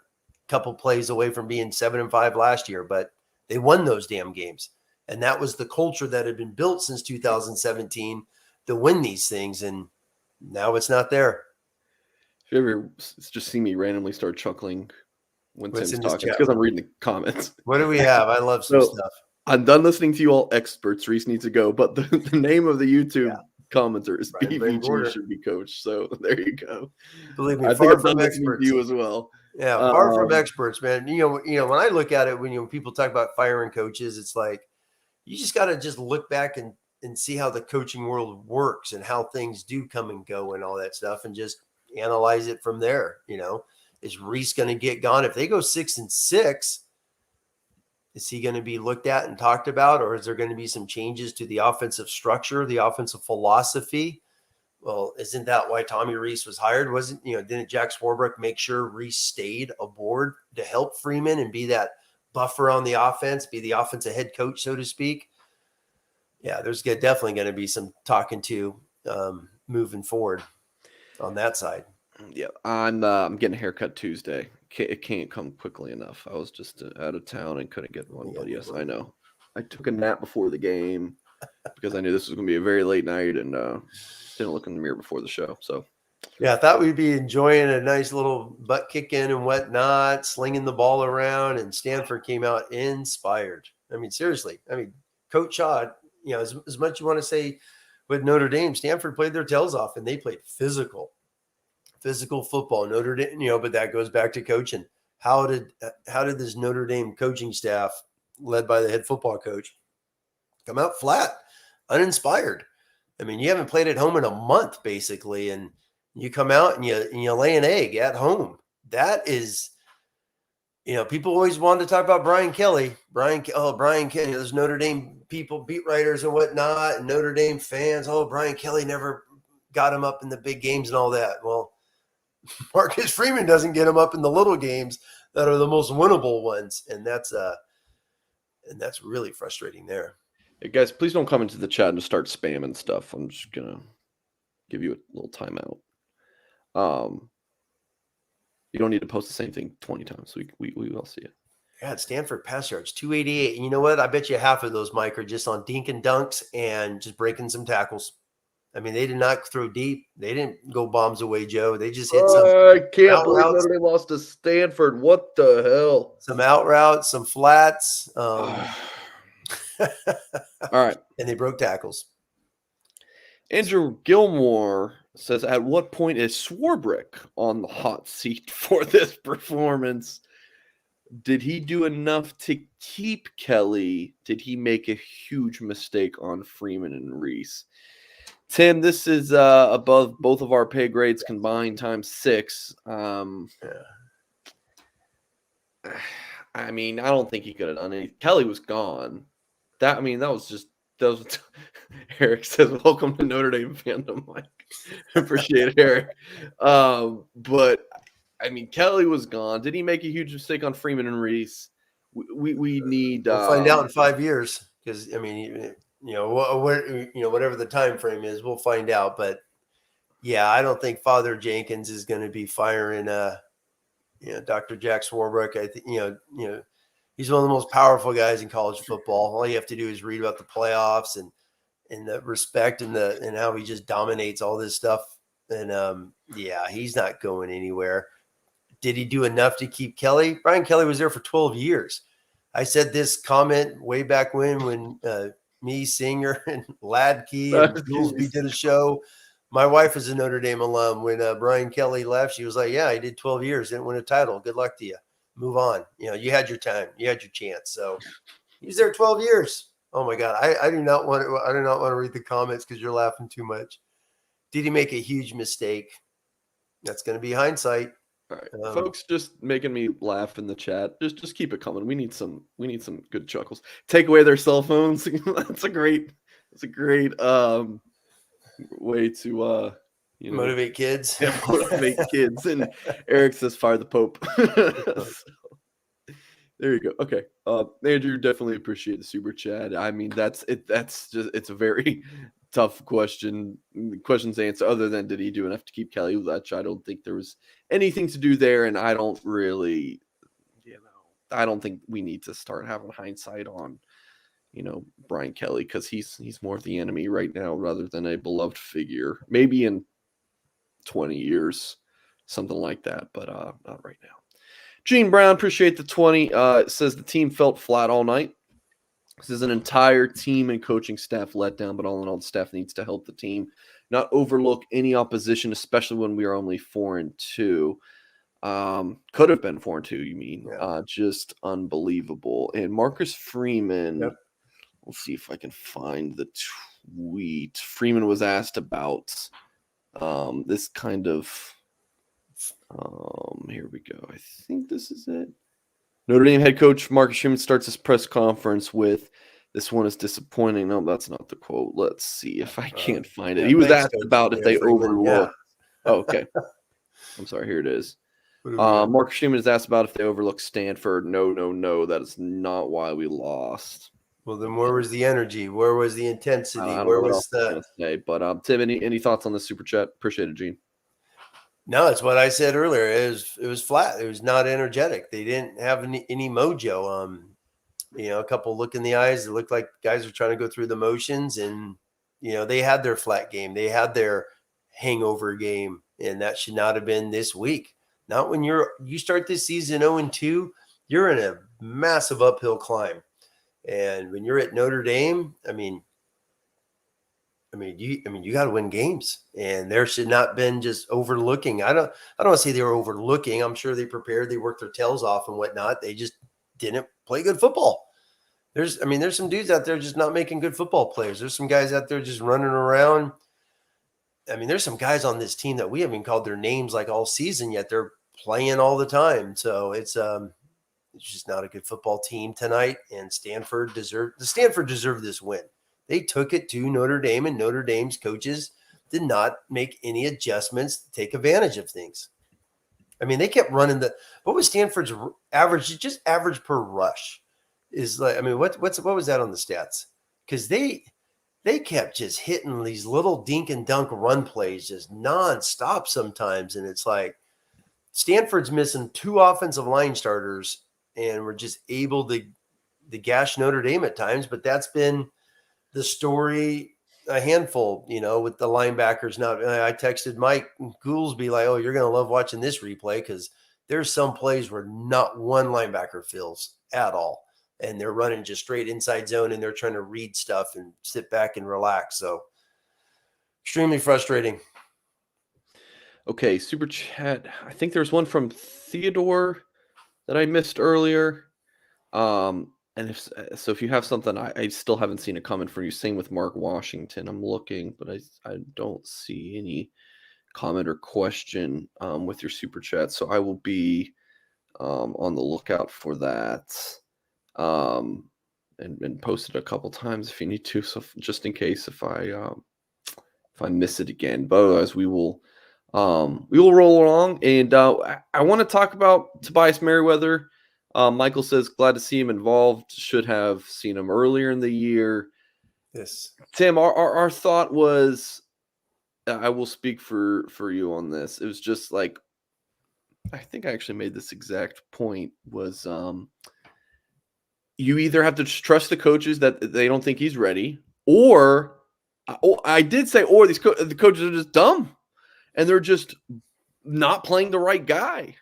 couple plays away from being 7-5 last year, but they won those damn games. And that was the culture that had been built since 2017 to win these things. And now it's not there. If you ever just see me randomly start chuckling when What's Tim's talking, it's because I'm reading the comments. What do we have? I love some stuff. I'm done listening to you all experts. Reese needs to go, but the name of the YouTube commenter is BVG should be coach. So there you go. Believe me, I think I'm done listening to you as well. Yeah, far from experts, man. When I look at it, when people talk about firing coaches, it's like you just got to just look back and see how the coaching world works and how things do come and go and all that stuff, and just analyze it from there. Is Reese going to get gone if they go 6-6? Is he going to be looked at and talked about, or is there going to be some changes to the offensive structure, the offensive philosophy? Well, isn't that why Tommy Rees was hired? Didn't Jack Swarbrick make sure Rees stayed aboard to help Freeman and be that buffer on the offense, be the offensive head coach, so to speak? Yeah, there's definitely going to be some talking to moving forward on that side. Yeah, I'm getting a haircut Tuesday. It can't come quickly enough. I was just out of town and couldn't get one, but yes, I know. I took a nap before the game because I knew this was going to be a very late night and didn't look in the mirror before the show. So yeah, I thought we'd be enjoying a nice little butt kicking and whatnot, slinging the ball around, and Stanford came out inspired. I mean, seriously. I mean, Coach Shaw, as much you want to say with Notre Dame, Stanford played their tails off and they played physical football. Notre Dame, but that goes back to coaching. How did this Notre Dame coaching staff, led by the head football coach, come out flat, uninspired? I mean, you haven't played at home in a month, basically, and you come out and you lay an egg at home. That is, people always wanted to talk about Brian Kelly. Brian Kelly. There's Notre Dame people, beat writers and whatnot, and Notre Dame fans. Oh, Brian Kelly never got him up in the big games and all that. Well, Marcus Freeman doesn't get him up in the little games that are the most winnable ones, and that's really frustrating there. hey guys, please don't come into the chat and just start spamming stuff. I'm just gonna give you a little timeout. You don't need to post the same thing 20 times. We will see it. Yeah, Stanford pass yards, 288. And you know what? I bet you half of those, Mike, are just on dink and dunks and just breaking some tackles. I mean, they did not throw deep. They didn't go bombs away, Joe. They just hit some I can't believe routes. Notre Dame lost to Stanford. What the hell? Some out routes, some flats. All right. And they broke tackles. Andrew Gilmore says, at what point is Swarbrick on the hot seat for this performance? Did he do enough to keep Kelly? Did he make a huge mistake on Freeman and Rees? Tim, this is above both of our pay grades combined times 6. I mean, I don't think he could have done it. Kelly was gone. That was Eric says, welcome to Notre Dame fandom, Mike. Appreciate it, Eric. But I mean, Kelly was gone. Did he make a huge mistake on Freeman and Rees? We need we'll find out in 5 years, because I mean, whatever the time frame is, we'll find out. But yeah, I don't think Father Jenkins is going to be firing Dr. Jack Swarbrick. I think he's one of the most powerful guys in college football. All you have to do is read about the playoffs and the respect and how he just dominates all this stuff. And he's not going anywhere. Did he do enough to keep Kelly? Brian Kelly was there for 12 years. I said this comment way back when me, Singer, and Ladkey and Goolsby did a show. My wife is a Notre Dame alum. When Brian Kelly left, she was like, yeah, he did 12 years, didn't win a title. Good luck to you. Move on. You had your time. You had your chance. So he was there 12 years. Oh my God. I do not want to read the comments because you're laughing too much. Did he make a huge mistake? That's going to be hindsight. All right, folks, just making me laugh in the chat. Just keep it coming. We need some good chuckles. Take away their cell phones. That's a great way to motivate kids. Yeah, motivate kids. And Eric says, "Fire the Pope." So, there you go. Okay, Andrew, definitely appreciate the super chat. I mean, that's it. It's a very tough questions to answer, other than did he do enough to keep Kelly? Which I don't think there was anything to do there, and I don't really, I don't think we need to start having hindsight on, Brian Kelly, because he's more of the enemy right now rather than a beloved figure. Maybe in 20 years, something like that, but not right now. Gene Brown, appreciate the 20. Says the team felt flat all night. This is an entire team and coaching staff letdown, but all in all, the staff needs to help the team not overlook any opposition, especially when we are only 4-2. Could have been 4-2, you mean? Yeah. Just unbelievable. And Marcus Freeman, Yep. Let's see if I can find the tweet. Freeman was asked about this kind of. Here we go. I think this is it. Notre Dame head coach Marcus Freeman starts his press conference with, "This one is disappointing." No, that's not the quote. Let's see if I can't find it. Yeah, He was thanks, asked Coach about if they Freeman. Yeah. overlooked. Oh, okay. I'm sorry. Here it is. What do we got? Marcus Freeman is asked about if they overlooked Stanford. No, no, no. That is not why we lost. Well, then where was the energy? Where was the I intensity? don't know Where what else was I was the? going to say. But Tim, any thoughts on the super chat? Appreciate it, Gene. No, it's what I said earlier. It was flat. It was not energetic. They didn't have any mojo. A couple look in the eyes. It looked like guys were trying to go through the motions, and they had their flat game. They had their hangover game, and that should not have been this week. Not when you start this season 0-2. You're in a massive uphill climb, and when you're at Notre Dame, you got to win games, and there should not been just overlooking. I don't want to say they were overlooking. I'm sure they prepared, they worked their tails off and whatnot. They just didn't play good football. There's some dudes out there just not making good football players. There's some guys out there just running around. There's some guys on this team that we haven't called their names like all season yet. They're playing all the time, so it's just not a good football team tonight. And Stanford deserved this win. They took it to Notre Dame, and Notre Dame's coaches did not make any adjustments to take advantage of things. They kept running what was Stanford's average? Just average per rush is like, what was that on the stats? Because they kept just hitting these little dink and dunk run plays just nonstop sometimes. And it's like Stanford's missing 2 offensive line starters, and we're just able to gash Notre Dame at times. But that's been the story a handful, with the linebackers. Now, I texted Mike Goolsby like, "Oh, you're going to love watching this replay," because there's some plays where not one linebacker fills at all, and they're running just straight inside zone, and they're trying to read stuff and sit back and relax. So extremely frustrating. Okay, super chat. I think there's one from Theodore that I missed earlier. And if you have something, I still haven't seen it coming from you. Same with Mark Washington. I'm looking, but I don't see any comment or question with your super chat. So I will be on the lookout for that. And post it a couple times if you need to. So just in case if I miss it again. But otherwise we will roll along. And I want to talk about Tobias Meriweather. Michael says, glad to see him involved. Should have seen him earlier in the year. Yes. Tim, our thought was, I will speak for you on this. It was just like, I think I actually made this exact point was you either have to trust the coaches that they don't think he's ready, or I did say, or the coaches are just dumb and they're just not playing the right guy.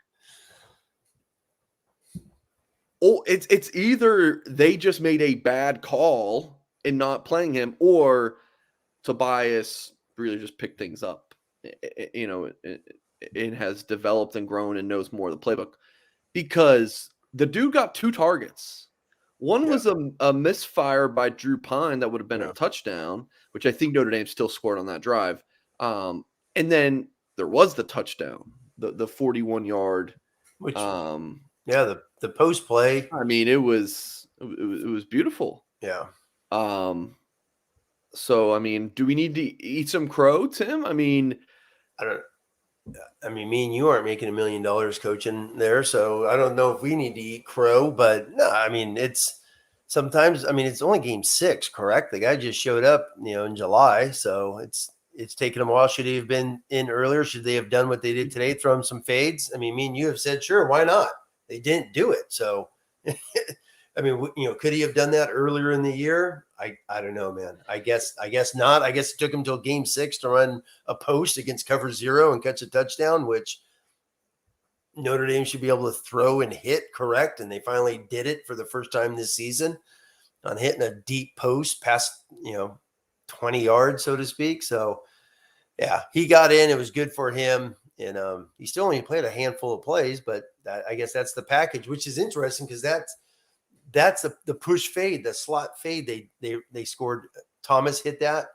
Oh, it's either they just made a bad call in not playing him, or Tobias really just picked things up. It has developed and grown and knows more of the playbook. Because the dude got 2 targets. One was a misfire by Drew Pine that would have been a touchdown, which I think Notre Dame still scored on that drive. And then there was the touchdown, the 41-yard. Which the post play. It was beautiful. Yeah. So do we need to eat some crow, Tim? me and you aren't making $1 million coaching there, so I don't know if we need to eat crow. But no, it's sometimes. It's only game 6, correct? The guy just showed up, in July, so it's taken them a while. Should he have been in earlier? Should they have done what they did today? Throw him some fades. Me and you have said, sure, why not? They didn't do it. So, could he have done that earlier in the year? I don't know, man. I guess not. I guess it took him till game 6 to run a post against cover 0 and catch a touchdown, which Notre Dame should be able to throw and hit correct. And they finally did it for the first time this season on hitting a deep post past, 20 yards, so to speak. So, yeah, he got in. It was good for him. And he still only played a handful of plays, but I guess that's the package, which is interesting because that's the push fade, the slot fade. They scored. Thomas hit that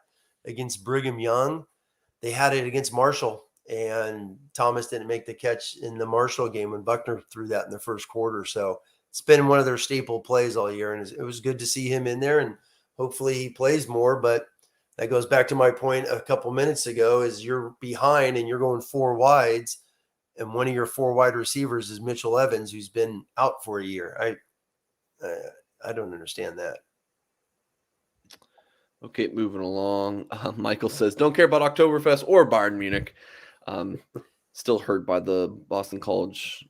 against Brigham Young. They had it against Marshall, and Thomas didn't make the catch in the Marshall game when Buckner threw that in the first quarter. So it's been one of their staple plays all year, and it was good to see him in there, and hopefully he plays more. But that goes back to my point a couple minutes ago: is you're behind and you're going four wides, and one of your four wide receivers is Mitchell Evans, who's been out for a year. I don't understand that. Okay, moving along. Michael says, "Don't care about Oktoberfest or Bayern Munich. Still hurt by the Boston College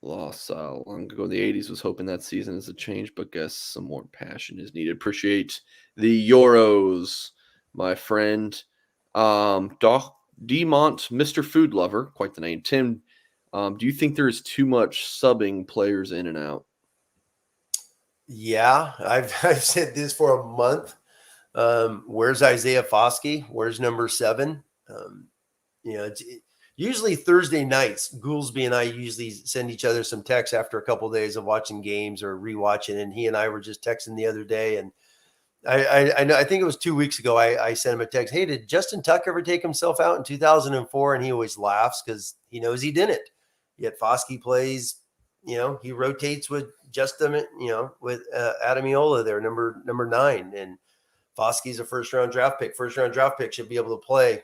loss long ago in the '80s. Was hoping that season is a change, but guess some more passion is needed. Appreciate the Euros, my friend. Doc Demont, Mr. Food Lover, quite the name. Tim, do you think there is too much subbing players in and out? Yeah, I've said this for a month. Where's Isaiah Foskey? Where's number 7? It's usually Thursday nights. Goolsby and I usually send each other some texts after a couple of days of watching games or rewatching. And he and I were just texting the other day, and I know, I think it was 2 weeks ago. I sent him a text. Hey, did Justin Tuck ever take himself out in 2004? And he always laughs because he knows he didn't. Yet Foskey plays. He rotates with Justin. With Adamiola there, number 9, and Foskey's a first round draft pick. First round draft pick should be able to play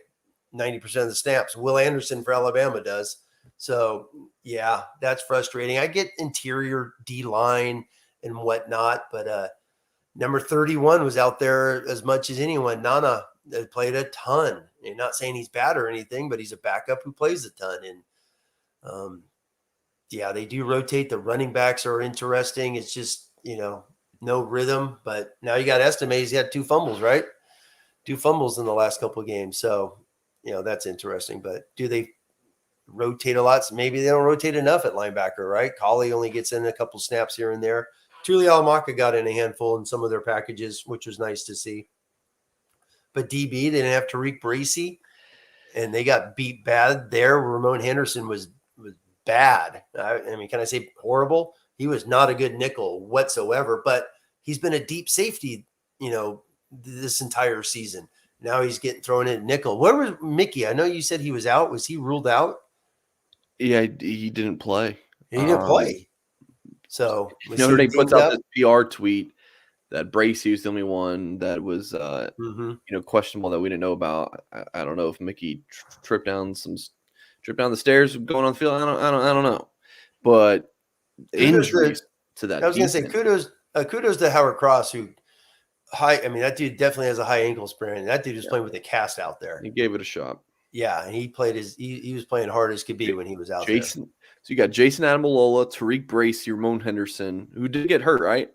90% of the snaps. Will Anderson for Alabama does. So yeah, that's frustrating. I get interior D line and whatnot, but number 31 was out there as much as anyone. Nana played a ton. I'm not saying he's bad or anything, but he's a backup who plays a ton. And yeah, they do rotate. The running backs are interesting. It's just, no rhythm. But now you got Estime. He's had 2 fumbles, right? 2 fumbles in the last couple of games. So, that's interesting. But do they rotate a lot? So maybe they don't rotate enough at linebacker, right? Colley only gets in a couple snaps here and there. Tuli Alamaka got in a handful in some of their packages, which was nice to see. But DB, they didn't have Tariq Bracy, and they got beat bad there. Ramon Henderson was bad. I mean, can I say horrible? He was not a good nickel whatsoever, but he's been a deep safety, this entire season. Now he's getting thrown in nickel. Where was Mickey? I know you said he was out. Was he ruled out? Yeah, he didn't play. He didn't play. So Notre Dame puts out this PR tweet that Bracy was the only one that was, questionable that we didn't know about. I don't know if Mickey tripped down the stairs going on the field. I don't know, but injuries to that. I was going to say kudos to Howard Cross, who that dude definitely has a high ankle sprain. That dude was playing with a cast out there. He gave it a shot. Yeah, and he played he was playing hard as could be when he was out there. So you got Jason Adamalola, Tariq Bracy, Ramon Henderson, who did get hurt, right?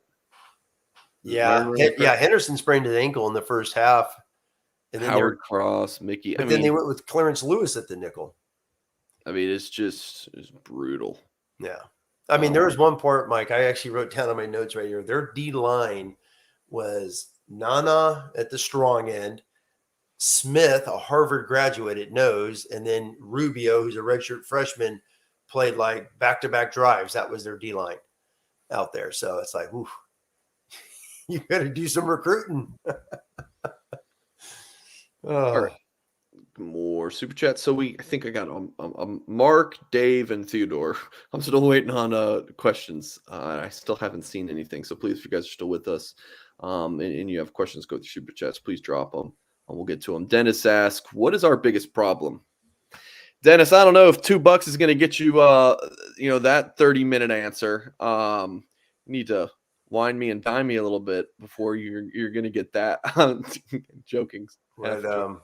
Yeah, Henderson sprained his ankle in the first half. And then Howard Cross, Mickey. But then they went with Clarence Lewis at the nickel. I mean, it's brutal. Yeah. I mean, there was one part, Mike, I actually wrote down on my notes right here. Their D line was Nana at the strong end, Smith, a Harvard graduate at nose, and then Rubio, who's a redshirt freshman, played like back-to-back drives. That was their D line out there. So it's like, ooh, you got to do some recruiting. All right. More super chats. So I think I got Mark, Dave, and Theodore. I'm still waiting on questions. I still haven't seen anything. So please, if you guys are still with us, and you have questions, go through super chats. Please drop them, and we'll get to them. Dennis asks, "What is our biggest problem?" Dennis, I don't know if $2 is going to get you, that 30-minute answer. You need to wine me and dine me a little bit before you're going to get that. Joking. But,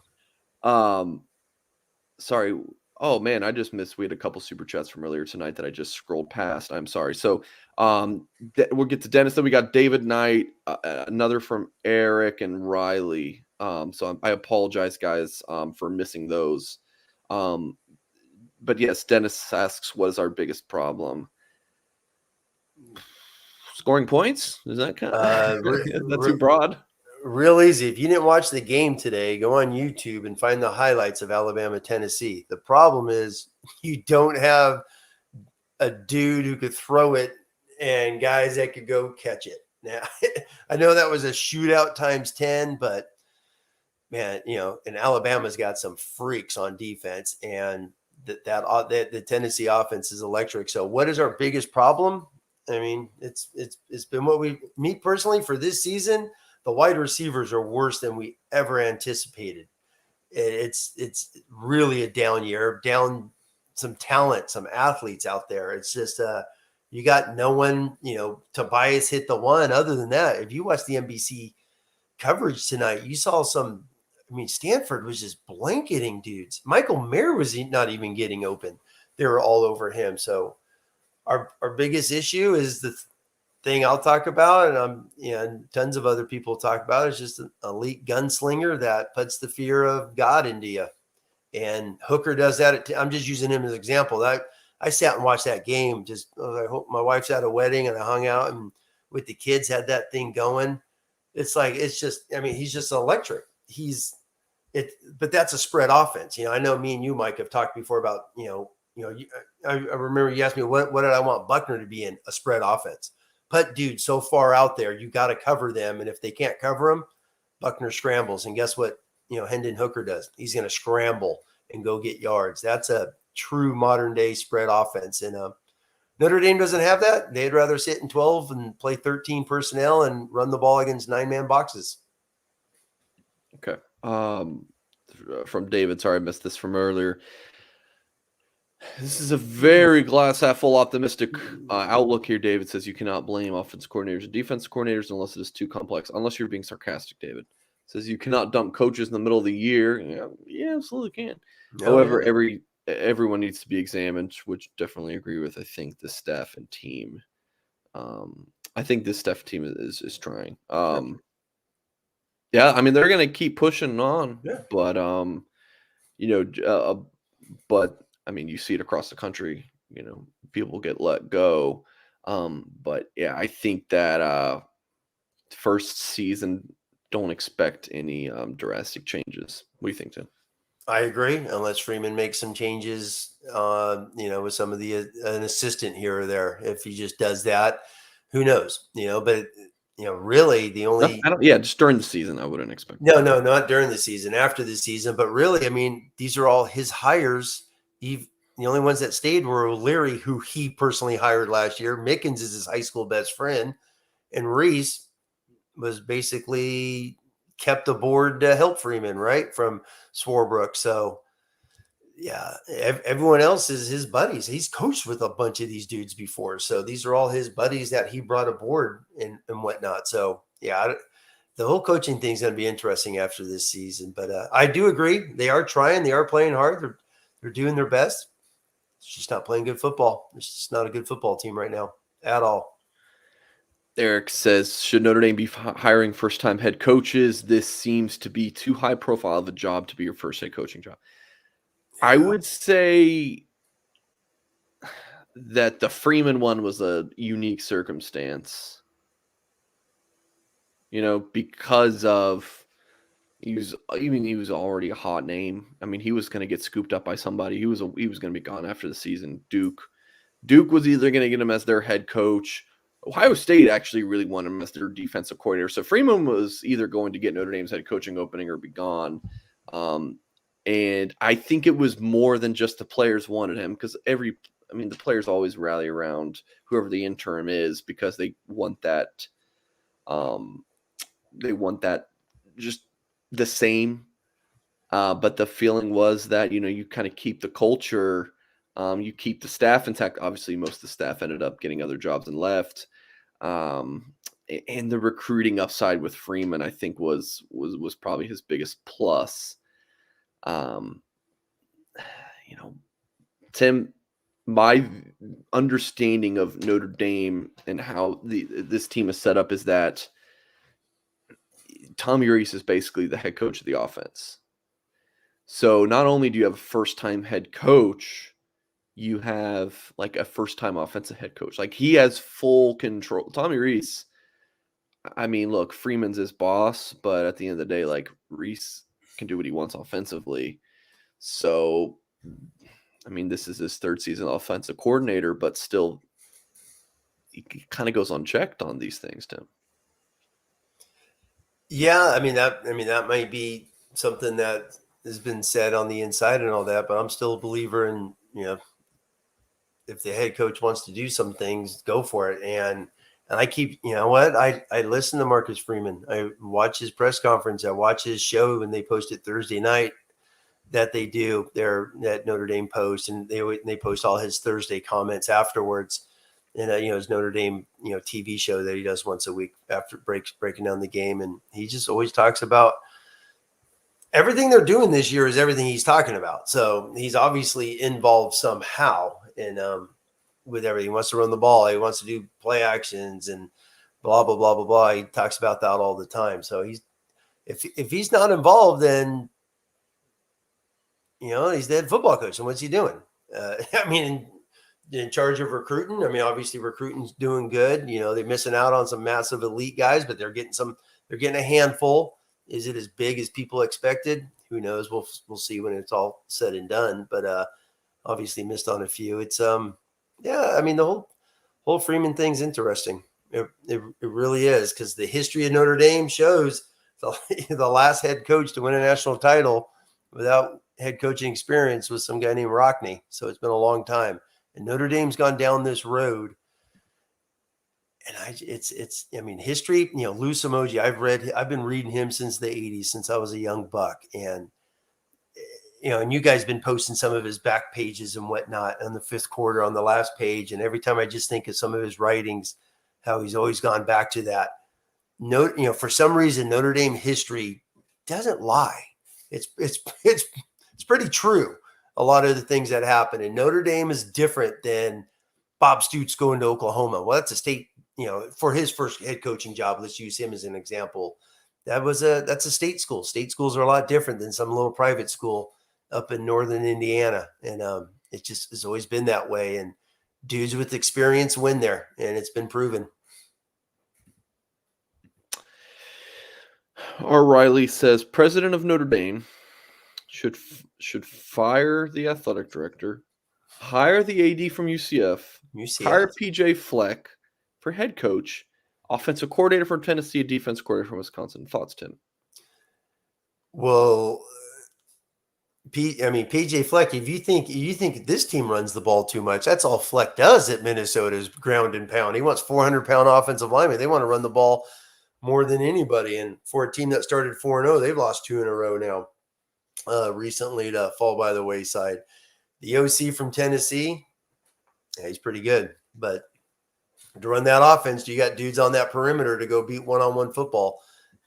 sorry. Oh man, I just missed. We had a couple super chats from earlier tonight that I just scrolled past. I'm sorry. So, we'll get to Dennis. Then we got David Knight, another from Eric and Riley. So I apologize, guys, for missing those. But yes, Dennis asks, "What is our biggest problem?" Scoring points? Is that kind of that's too broad? Real easy. If you didn't watch the game today, go on YouTube and find the highlights of Alabama, Tennessee. The problem is you don't have a dude who could throw it and guys that could go catch it. Now, I know that was a shootout times 10, but man, and Alabama's got some freaks on defense, and that the Tennessee offense is electric. So what is our biggest problem? I mean, it's been what me personally for this season. The wide receivers are worse than we ever anticipated. It's really a down year, down some talent, some athletes out there. It's just you got no one, Tobias hit the one. Other than that, if you watch the NBC coverage tonight, you saw some. I mean, Stanford was just blanketing dudes. Michael Mayer was not even getting open. They were all over him. So our biggest issue is the thing I'll talk about, and tons of other people talk about, is just an elite gunslinger that puts the fear of God into you. And Hooker does that. I'm just using him as an example. I sat and watched that game. I hope my wife's at a wedding, and I hung out and with the kids, had that thing going. It's just. I mean, he's just electric. But that's a spread offense. I know me and you, Mike, have talked before about I remember you asked me what did I want Buckner to be in, a spread offense. Put dude so far out there, you got to cover them, and if they can't cover them, Buckner scrambles, and guess what? Hendon Hooker does. He's going to scramble and go get yards. That's a true modern day spread offense, and Notre Dame doesn't have that. They'd rather sit in 12 and play 13 personnel and run the ball against 9-man boxes. Okay. From David, sorry I missed this from earlier. This is a very glass half full optimistic outlook here. David says you cannot blame offense coordinators and defense coordinators unless it is too complex. Unless you're being sarcastic, David. Says you cannot dump coaches in the middle of the year. Yeah, absolutely can. However, everyone needs to be examined, which definitely agree with. I think the staff and team. I think this staff team is trying. Yeah, I mean they're gonna keep pushing on, but but I mean you see it across the country. People get let go. But yeah, I think that first season, don't expect any drastic changes. What do you think, Tim? I agree, unless Freeman makes some changes, with some of an assistant here or there. If he just does that, who knows? But really the only just during the season, I wouldn't expect. No, not during the season. After the season, but really, I mean, these are all his hires. The only ones that stayed were O'Leary, who he personally hired last year. Mickens is his high school best friend, and Reese was basically kept aboard to help Freeman, right, from Swarbrook. So, yeah, everyone else is his buddies. He's coached with a bunch of these dudes before, so these are all his buddies that he brought aboard and whatnot. So, yeah, the whole coaching thing is going to be interesting after this season. But I do agree. They are trying. They are playing hard. They're doing their best. It's just not playing good football. It's just not a good football team right now at all. Eric says, should Notre Dame be hiring first-time head coaches? This seems to be too high profile of a job to be your first head coaching job. Yeah. I would say that the Freeman one was a unique circumstance. Because of he was already a hot name. I mean, he was going to get scooped up by somebody. He was going to be gone after the season. Duke was either going to get him as their head coach. Ohio State actually really wanted him as their defensive coordinator. So Freeman was either going to get Notre Dame's head coaching opening or be gone. And I think it was more than just the players wanted him, because the players always rally around whoever the interim is because they want that. They want that just the same. But the feeling was that, you kind of keep the culture, you keep the staff intact. Obviously, most of the staff ended up getting other jobs and left. And the recruiting upside with Freeman, I think, was probably his biggest plus. Tim, my understanding of Notre Dame and how this team is set up is that Tommy Rees is basically the head coach of the offense. So not only do you have a first-time head coach, you have like a first-time offensive head coach. Like, he has full control. Tommy Rees, I mean, look, Freeman's his boss, but at the end of the day, like, Rees can do what he wants offensively. So, I mean, this is his third season offensive coordinator, but still, he kind of goes unchecked on these things, Tim. Yeah, I mean that might be something that has been said on the inside and all that, but I'm still a believer in if the head coach wants to do some things, go for it. And I keep, you know what, I listen to Marcus Freeman. I watch his press conference. I watch his show when they post it Thursday night that they do their that Notre Dame post, and they post all his Thursday comments afterwards. And you know, his Notre Dame TV show that he does once a week after breaking down the game, and he just always talks about everything they're doing this year is everything he's talking about. So he's obviously involved somehow in with everything. He wants to run the ball. He wants to do play actions and blah, blah, blah, blah, blah. He talks about that all the time. So if he's not involved, then, he's the head football coach. And what's he doing? I mean, in charge of recruiting. I mean, obviously recruiting's doing good. They're missing out on some massive elite guys, but they're getting a handful. Is it as big as people expected? Who knows? We'll see when it's all said and done. But obviously missed on a few. It's I mean, the whole Freeman thing's interesting. It really is, because the history of Notre Dame shows the last head coach to win a national title without head coaching experience was some guy named Rockne. So it's been a long time, and Notre Dame's gone down this road. And I mean, history, Lou Emoji, I've been reading him since the 80s, since I was a young buck. And, and you guys been posting some of his back pages and whatnot on the fifth quarter on the last page. And every time I just think of some of his writings, how he's always gone back to that. For some reason, Notre Dame history doesn't lie. It's pretty true. A lot of the things that happen, and Notre Dame is different than Bob Stoops going to Oklahoma. Well, that's a state, for his first head coaching job. Let's use him as an example. That's a state school. State schools are a lot different than some little private school up in northern Indiana. And it just has always been that way. And dudes with experience win there, and it's been proven. R. Riley says president of Notre Dame should fire the athletic director, hire the AD from UCF, hire PJ Fleck for head coach, offensive coordinator from Tennessee, defense coordinator from Wisconsin. Thoughts, Tim? Well, PJ Fleck, if you think this team runs the ball too much, that's all Fleck does at Minnesota's ground and pound. He wants 400-pound offensive linemen. They want to run the ball more than anybody. And for a team that started 4-0, they've lost 2 in a row now, recently, to fall by the wayside. The OC from Tennessee, he's pretty good. But to run that offense, you got dudes on that perimeter to go beat one-on-one football.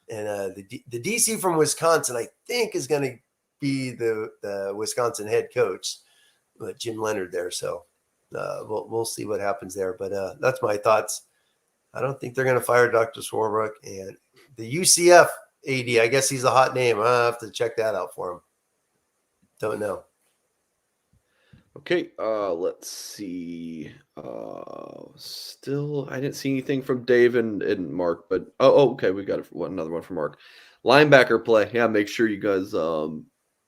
And the DC from Wisconsin, I think, is going to be the Wisconsin head coach, Jim Leonard there. So we'll see what happens there. But that's my thoughts. I don't think they're going to fire Dr. Swarbrick. And the UCF AD, I guess he's a hot name. I have to check that out for him. Don't know. Okay, let's see. Still, I didn't see anything from Dave and Mark, but okay, we got another one from Mark. Linebacker play. Yeah, make sure you guys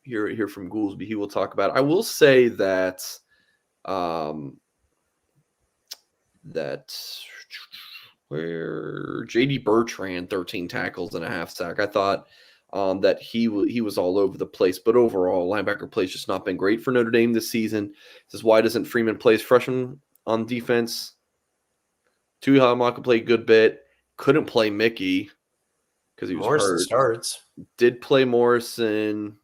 hear from Goolsby. He will talk about it. I will say that where JD Bertrand 13 tackles and a half sack. I thought that he was all over the place, but overall linebacker play has just not been great for Notre Dame this season. Says, why doesn't Freeman play his freshman on defense? Tuihalamaka played a good bit. Couldn't play Mickey because he was Morrison hurt. Starts. Did play Morrison.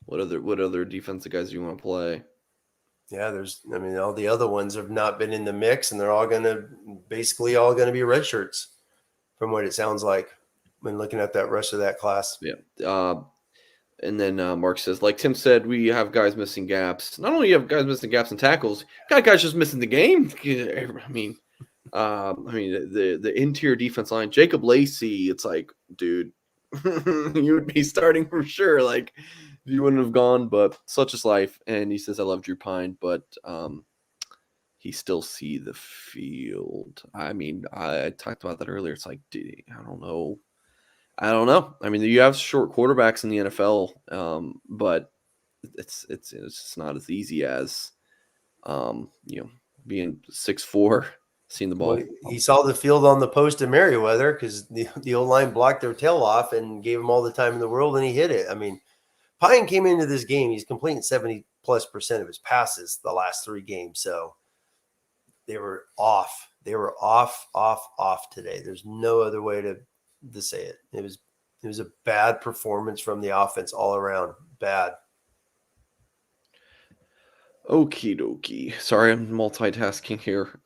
What other defensive guys do you want to play? Yeah, all the other ones have not been in the mix, and they're all basically all going to be red shirts from what it sounds like when looking at that rest of that class. Yeah. And then Mark says, like Tim said, we have guys missing gaps. Not only have guys missing gaps and tackles, got guys just missing the game. I mean, the interior defense line, Jacob Lacey, it's like, dude, you would be starting for sure. Like, you wouldn't have gone, but such is life. And he says, I love Drew Pine, but he still see the field. I mean, I talked about that earlier. It's like, dude, I don't know. I mean, you have short quarterbacks in the NFL, but it's just not as easy as being 6'4", seeing the ball. Well, he saw the field on the post of Meriweather because the O-line blocked their tail off and gave him all the time in the world, and he hit it. I mean, Pine came into this game, he's completing 70% 50+% of his passes the last 3 games. So they were off. They were off today. There's no other way to say it. It was a bad performance from the offense all around. Bad. Okie dokie. Sorry, I'm multitasking here.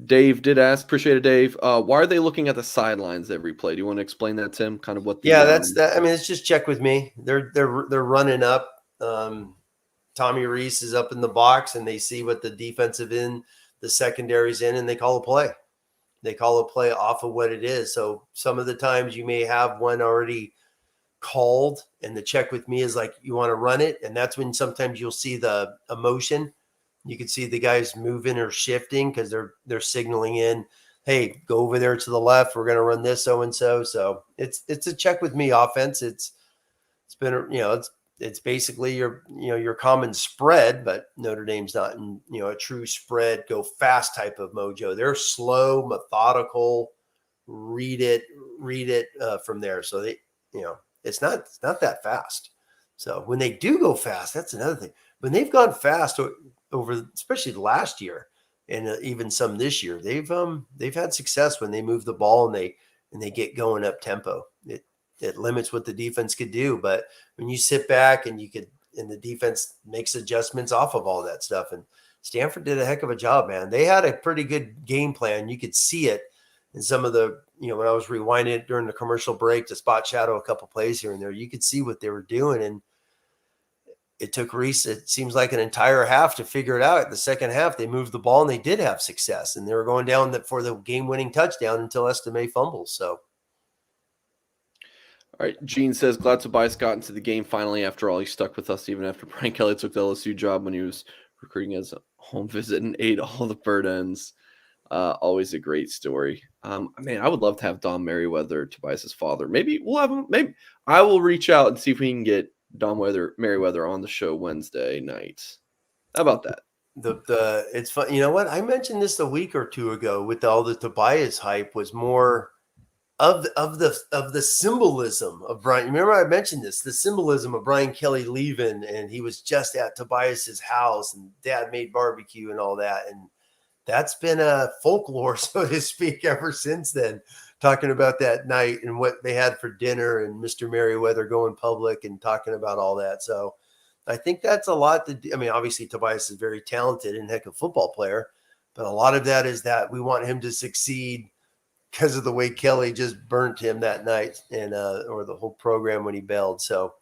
Dave did ask, appreciate it, Dave. Why are they looking at the sidelines every play? Do you want to explain that, Tim? Kind of what the Yeah, that's that. I mean, it's just check with me. They're running up. Tommy Reese is up in the box, and they see what the defensive end, the secondary's in, and they call a play. They call a play off of what it is. So some of the times you may have one already called, and the check with me is like, you want to run it, and that's when sometimes you'll see the emotion. You can see the guys moving or shifting because they're signaling in, hey, go over there to the left. We're going to run this so and so. So it's a check with me offense. It's been, it's basically your common spread, but Notre Dame's not in, a true spread, go fast type of mojo. They're slow, methodical, read it from there. So they, it's not that fast. So when they do go fast, that's another thing. When they've gone fast over, especially last year and even some this year, they've had success when they move the ball and they get going up tempo. It limits what the defense could do, but when you sit back and the defense makes adjustments off of all that stuff, and Stanford did a heck of a job, man. They had a pretty good game plan. You could see it in some of the, when I was rewinding it during the commercial break to spot shadow a couple plays here and there, you could see what they were doing. And it took Reese, it seems like an entire half to figure it out. The second half, they moved the ball and they did have success, and they were going down for the game-winning touchdown until Estime fumbles. So. All right, Gene says, glad Tobias got into the game finally. After all, he stuck with us even after Brian Kelly took the LSU job when he was recruiting as a home visit and ate all the bird ends. Always a great story. Man, I would love to have Don Meriweather, Tobias's father. Maybe we'll have him. Maybe I will reach out and see if we can get Don Meriweather on the show Wednesday night. How about that? It's fun. You know what? I mentioned this a week or two ago with all the Tobias hype was more of the symbolism of Brian. Remember I mentioned this, the symbolism of Brian Kelly leaving, and he was just at Tobias's house and dad made barbecue and all that. And that's been a folklore, so to speak, ever since then, talking about that night and what they had for dinner and Mr. Meriweather going public and talking about all that. So I think that's a lot to do. I mean, obviously Tobias is very talented and heck of a football player, but a lot of that is that we want him to succeed because of the way Kelly just burnt him that night and or the whole program when he bailed. So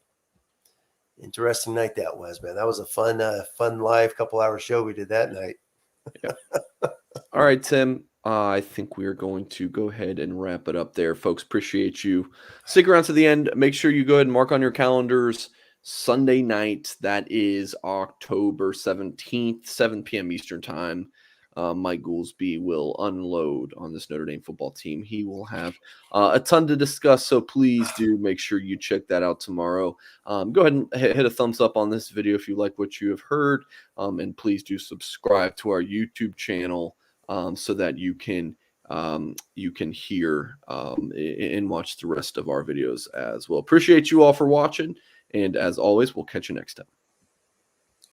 interesting night that was, man. That was a fun live couple hour show we did that night. Yeah. All right, Tim. I think we're going to go ahead and wrap it up there, folks. Appreciate you. Stick around to the end. Make sure you go ahead and mark on your calendars Sunday night. That is October 17th, 7 p.m. Eastern time. Mike Goolsby will unload on this Notre Dame football team. He will have a ton to discuss, so please do make sure you check that out tomorrow. Go ahead and hit a thumbs up on this video if you like what you have heard, and please do subscribe to our YouTube channel so that you can hear and watch the rest of our videos as well. Appreciate you all for watching, and as always, we'll catch you next time.